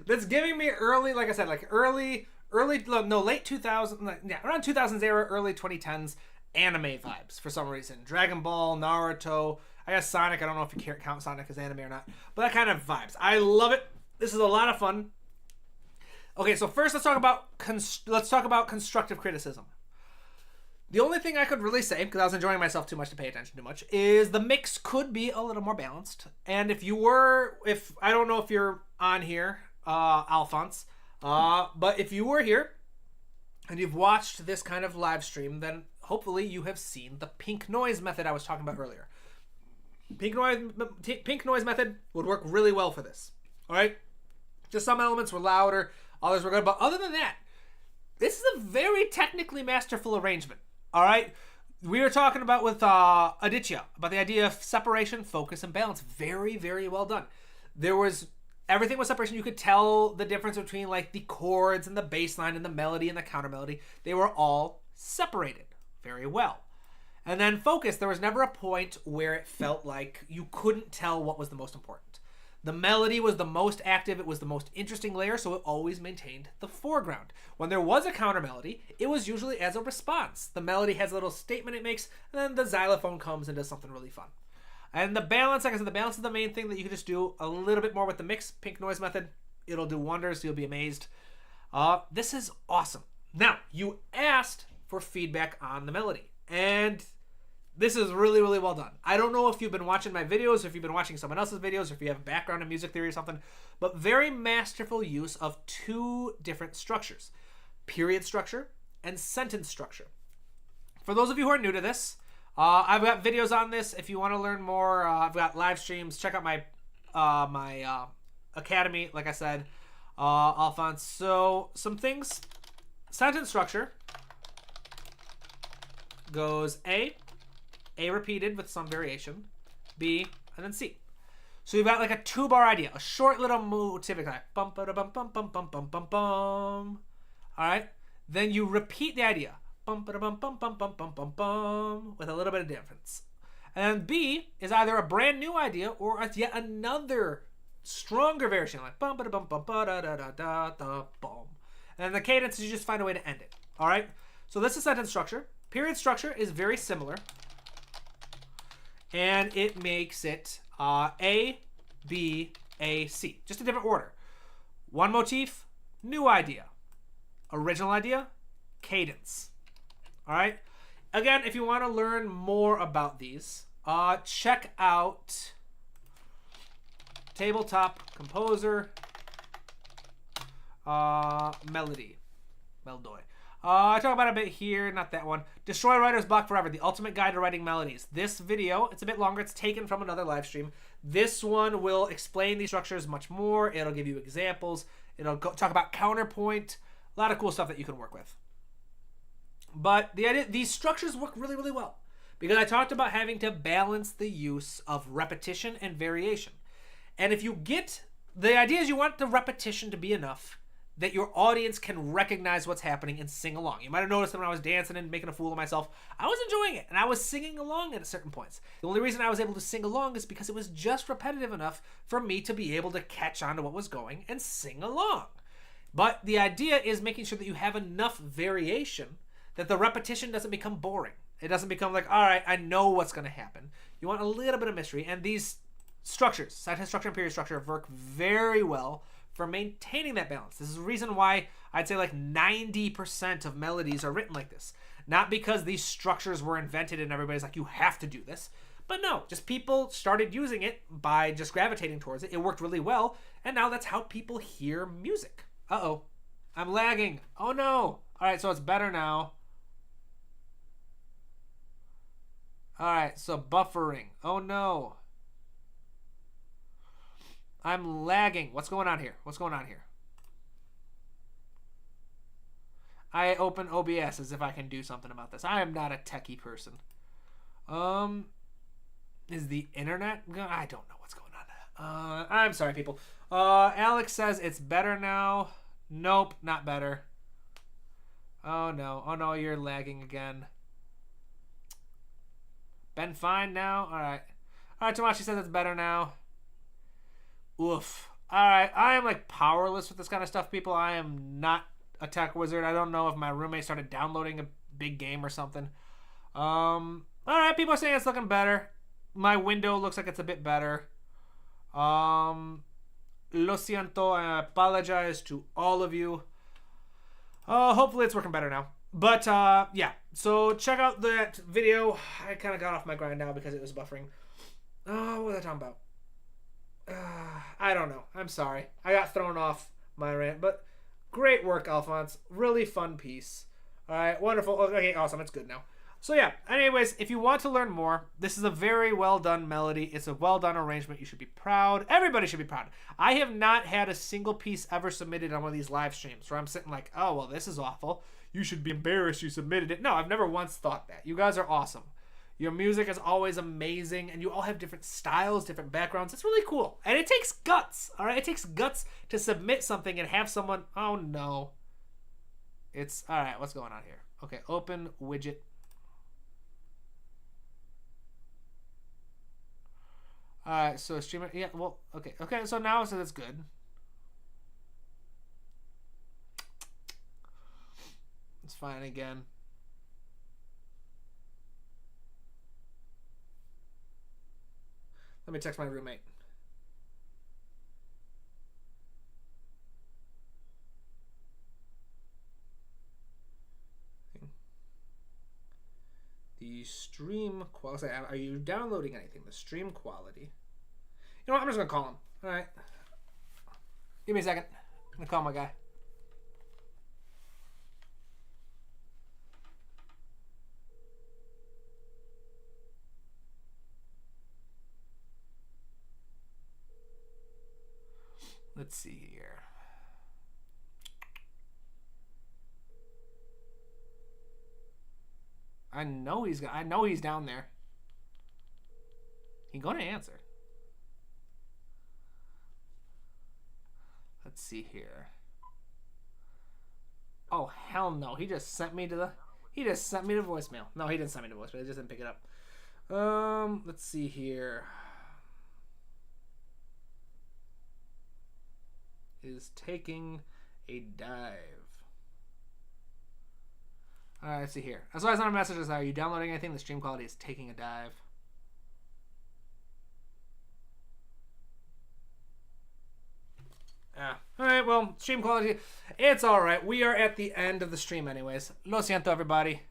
That's giving me early, like I said, like late 2000s, yeah, around 2000s era, early 2010s anime vibes for some reason. Dragon Ball, Naruto, I guess Sonic. I don't know if you count Sonic as anime or not, but that kind of vibes. I love it. This is a lot of fun. Okay, so first let's talk about constructive criticism. The only thing I could really say, because I was enjoying myself too much to pay attention too much, is the mix could be a little more balanced. And if I don't know if you're on here, Alphonse, but if you were here and you've watched this kind of live stream, then hopefully you have seen the pink noise method I was talking about earlier. Pink noise method would work really well for this. All right, just some elements were louder, others were good, but other than that, this is a very technically masterful arrangement. All right, we were talking about with Aditya about the idea of separation, focus, and balance. Very, very well done. Everything was separation. You could tell the difference between like the chords and the bass line and the melody and the counter melody. They were all separated very well. And then focus, there was never a point where it felt like you couldn't tell what was the most important. The melody was the most active. It was the most interesting layer, so it always maintained the foreground. When there was a counter melody, it was usually as a response. The melody has a little statement it makes, and then the xylophone comes and does something really fun. And the balance, like I said, the balance is the main thing that you can just do a little bit more with the mix. Pink noise method, it'll do wonders. You'll be amazed. This is awesome. Now, you asked for feedback on the melody, and this is really, really well done. I don't know if you've been watching my videos, or if you've been watching someone else's videos, or if you have a background in music theory or something, but very masterful use of two different structures, period structure and sentence structure. For those of you who are new to this, I've got videos on this. If you want to learn more, I've got live streams. Check out my academy, like I said, Alphonse. So some things, sentence structure goes A repeated with some variation, B, and then C. So you've got like a 2-bar idea, a short little motif, like bum ba da bum bum bum bum bum bum bum. All right, then you repeat the idea, bum ba da bum bum bum bum bum bum bum, with a little bit of difference. And then B is either a brand new idea or it's yet another stronger version, like bum ba da bum bum ba da da da da da bum. And then the cadence is you just find a way to end it. All right? So this is sentence structure. Period structure is very similar. And it makes it A, B, A, C. Just a different order. One motif, new idea. Original idea, cadence. All right? Again, if you want to learn more about these, check out Tabletop Composer Melody. Meldoy. I talk about it a bit here, not that one. Destroy Writer's Block Forever, the ultimate guide to writing melodies. This video, it's a bit longer. It's taken from another live stream. This one will explain these structures much more. It'll give you examples. It'll talk about counterpoint. A lot of cool stuff that you can work with. But the idea, these structures work really, really well. Because I talked about having to balance the use of repetition and variation. And if you get, the idea is you want the repetition to be enough that your audience can recognize what's happening and sing along. You might have noticed that when I was dancing and making a fool of myself, I was enjoying it, and I was singing along at certain points. The only reason I was able to sing along is because it was just repetitive enough for me to be able to catch on to what was going and sing along. But the idea is making sure that you have enough variation that the repetition doesn't become boring. It doesn't become like, all right, I know what's going to happen. You want a little bit of mystery, and these structures, sentence structure and period structure, work very well for maintaining that balance. This is the reason why I'd say like 90% of melodies are written like this. Not because these structures were invented and everybody's like, you have to do this. But no, just people started using it by just gravitating towards it. It worked really well, and now that's how people hear music. Uh-oh. I'm lagging. Oh no. All right, so it's better now. All right, so buffering. Oh no. I'm lagging. What's going on here? What's going on here? I open OBS as if I can do something about this. I am not a techie person. Is the internet? I don't know what's going on. I'm sorry, people. Alex says it's better now. Nope, not better. Oh no. Oh no, you're lagging again. Been fine now? Alright. Alright, Tomashi says it's better now. Oof. Alright, I am like powerless with this kind of stuff, people. I am not a tech wizard. I don't know if my roommate started downloading a big game or something. Alright, people are saying it's looking better. My window looks like it's a bit better. Lo siento. I apologize to all of you. Hopefully it's working better now. But, yeah. So, check out that video. I kind of got off my grind now because it was buffering. Oh, what was I talking about? I don't know. I'm sorry. I got thrown off my rant. But, great work, Alphonse. Really fun piece. Alright, wonderful. Okay, awesome. It's good now. So, yeah. Anyways, if you want to learn more, this is a very well done melody. It's a well done arrangement. You should be proud. Everybody should be proud. I have not had a single piece ever submitted on one of these live streams where I'm sitting like, oh, well, this is awful. You should be embarrassed you submitted it. No, I've never once thought that. You guys are awesome. Your music is always amazing, and you all have different styles, different backgrounds. It's really cool. And it takes guts, all right? It takes guts to submit something and have someone... Oh, no. It's... All right, what's going on here? Okay, open widget. All right, so streamer... Yeah, well, okay. Okay, so now it says it's good. It's fine again. Let me text my roommate. The stream quality. Are you downloading anything? The stream quality. You know what? I'm just going to call him. All right. Give me a second. I'm going to call my guy. Let's see here. I know he's down there. He's going to answer. Let's see here. Oh, hell no. He just sent me to voicemail. No, he didn't send me to voicemail. He just didn't pick it up. Let's see here. Is taking a dive. All right, let's see here. As well as on messages, are you downloading anything? The stream quality is taking a dive. Yeah. All right, well, stream quality, it's all right. We are at the end of the stream anyways. Lo siento, everybody.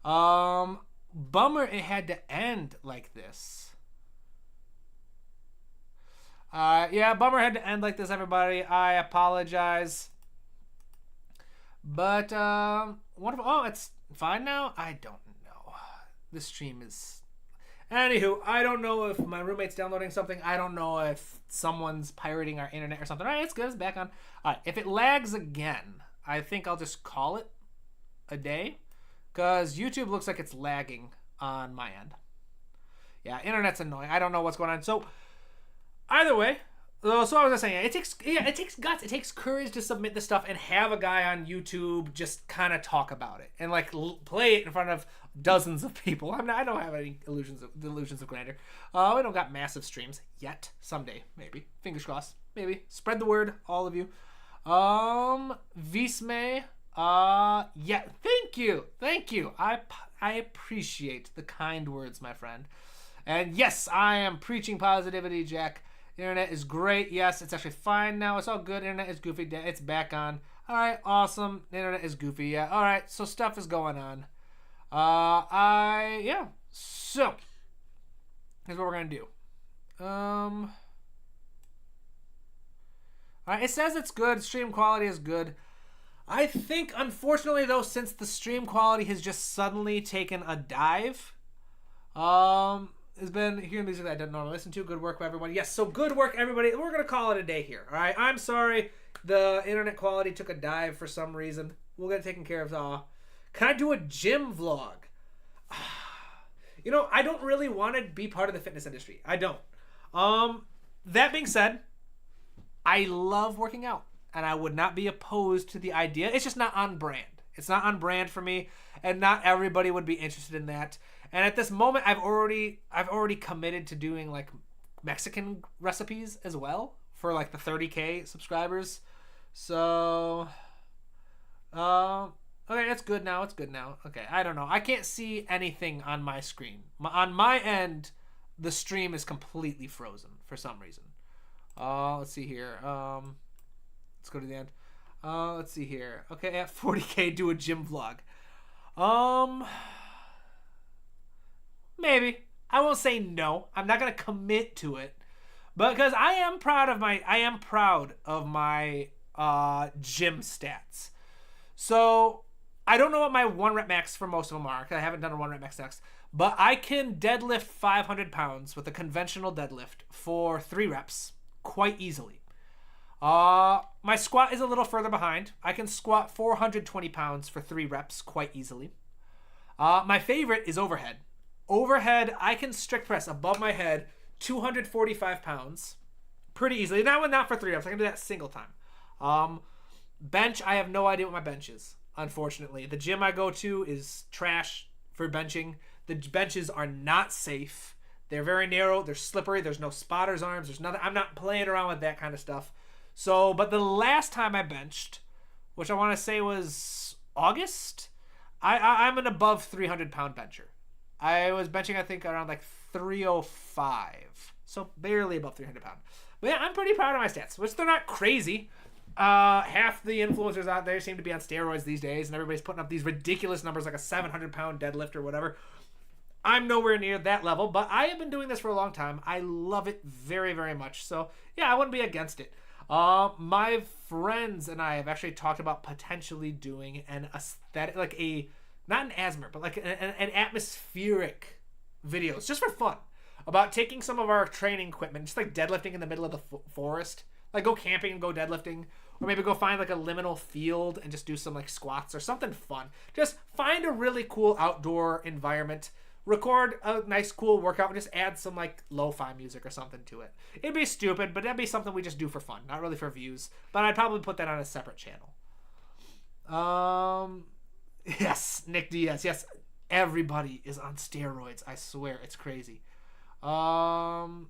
Bummer it had to end like this. Yeah, bummer had to end like this, everybody. I apologize. But, wonderful. Oh, it's fine now? I don't know. This stream is... Anywho, I don't know if my roommate's downloading something. I don't know if someone's pirating our internet or something. All right, it's good. It's back on. All right, if it lags again, I think I'll just call it a day. Because YouTube looks like it's lagging on my end. Yeah, internet's annoying. I don't know what's going on. So, either way... So I was just saying, it takes guts, it takes courage to submit this stuff and have a guy on YouTube just kind of talk about it and like play it in front of dozens of people. I don't have any delusions of grandeur. We don't got massive streams yet. Someday, maybe. Fingers crossed. Maybe. Spread the word, all of you. Visme. Yeah. Thank you. I appreciate the kind words, my friend. And yes, I am preaching positivity, Jack. Internet is great. Yes, it's actually fine now. It's all good. Internet is goofy. It's back on. All right, awesome. Internet is goofy. Yeah. All right, so stuff is going on. Yeah. So, here's what we're gonna do. All right, it says it's good. Stream quality is good. I think, unfortunately, though, since the stream quality has just suddenly taken a dive, has been hearing music that I didn't normally listen to. Good work, everybody. Yes, so good work, everybody. We're going to call it a day here, all right? I'm sorry the internet quality took a dive for some reason. We'll get it taken care of. Can I do a gym vlog? You know, I don't really want to be part of the fitness industry. I don't. That being said, I love working out, and I would not be opposed to the idea. It's just not on brand. It's not on brand for me, and not everybody would be interested in that. And at this moment, I've already committed to doing like Mexican recipes as well for like the 30K subscribers. So, okay, it's good now. It's good now. Okay, I don't know. I can't see anything on my screen. On my end, the stream is completely frozen for some reason. Let's see here. Let's go to the end. Let's see here. Okay, at 40K, do a gym vlog. Maybe. I won't say no. I'm not gonna commit to it, but because I am proud of my gym stats. So I don't know what my 1 rep max for most of them are, because I haven't done a 1 rep max, but I can deadlift 500 pounds with a conventional deadlift for 3 reps quite easily. My squat is a little further behind. I can squat 420 pounds for 3 reps quite easily. My favorite is overhead. Overhead, I can strict press above my head 245 pounds pretty easily. Not for 3 reps. I can do that single time. Bench, I have no idea what my bench is, unfortunately. The gym I go to is trash for benching. The benches are not safe. They're very narrow. They're slippery. There's no spotter's arms. There's nothing. I'm not playing around with that kind of stuff. So, but the last time I benched, which I want to say was August, I'm an above 300 pound bencher. I was benching, I think, around like 305. So barely above 300 pounds. But yeah, I'm pretty proud of my stats, which they're not crazy. Half the influencers out there seem to be on steroids these days, and everybody's putting up these ridiculous numbers like a 700 pound deadlift or whatever. I'm nowhere near that level, but I have been doing this for a long time. I love it very, very much. So yeah, I wouldn't be against it. My friends and I have actually talked about potentially doing an aesthetic, like not an ASMR, but like an atmospheric videos, just for fun, about taking some of our training equipment, just like deadlifting in the middle of the forest, like go camping and go deadlifting, or maybe go find like a liminal field and just do some like squats or something fun. Just find a really cool outdoor environment, record a nice cool workout, and just add some like lo-fi music or something to it. It'd be stupid, but that'd be something we just do for fun, not really for views. But I'd probably put that on a separate channel. Yes, Nick Diaz. Yes, everybody is on steroids. I swear, it's crazy. Let's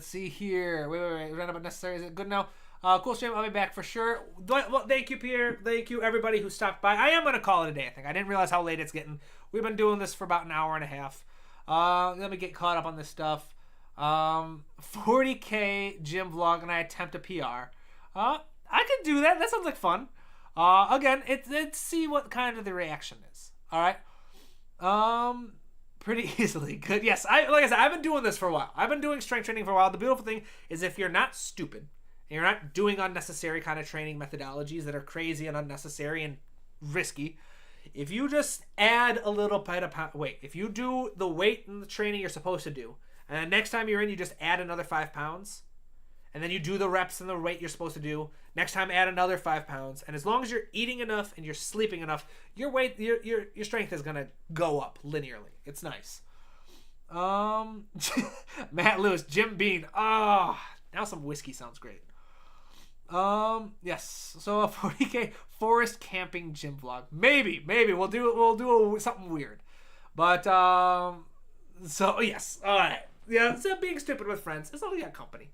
see here. Wait. Random but necessary. Is it good now? Cool stream. I'll be back for sure. Well, thank you, Pierre. Thank you, everybody who stopped by. I am going to call it a day, I think. I didn't realize how late it's getting. We've been doing this for about an hour and a half. Let me get caught up on this stuff. 40K gym vlog, and I attempt a PR. I could do that. That sounds like fun. Again, it's see what kind of the reaction is. All right. Pretty easily. Good. Yes. Like I said, I've been doing this for a while. I've been doing strength training for a while. The beautiful thing is if you're not stupid and you're not doing unnecessary kind of training methodologies that are crazy and unnecessary and risky, if you just add a little bit of weight, if you do the weight and the training you're supposed to do, and then next time you're in, you just add another 5 pounds, and then you do the reps and the weight you're supposed to do. Next time, add another 5 pounds, and as long as you're eating enough and you're sleeping enough, your weight, your strength is gonna go up linearly. It's nice. Matt Lewis, Jim Bean. Now some whiskey sounds great. Yes. So a 40K forest camping gym vlog. Maybe we'll do something weird. But so yes. All right. Yeah. So being stupid with friends. It's only got company.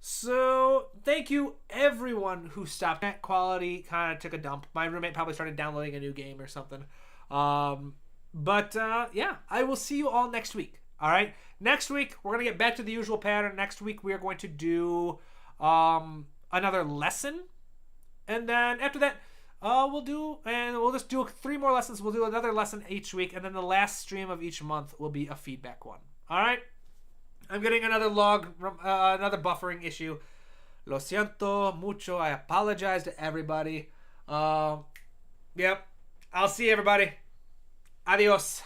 So thank you everyone who stopped. Net quality kind of took a dump. My roommate probably started downloading a new game or something. But yeah, I will see you all next week. All right. Next week we're gonna get back to the usual pattern. Next week we are going to do another lesson, and then after that we'll just do 3 more lessons. We'll do another lesson each week, and then the last stream of each month will be a feedback one. All right. I'm getting another another buffering issue. Lo siento mucho. I apologize to everybody. Yep. I'll see everybody. Adios.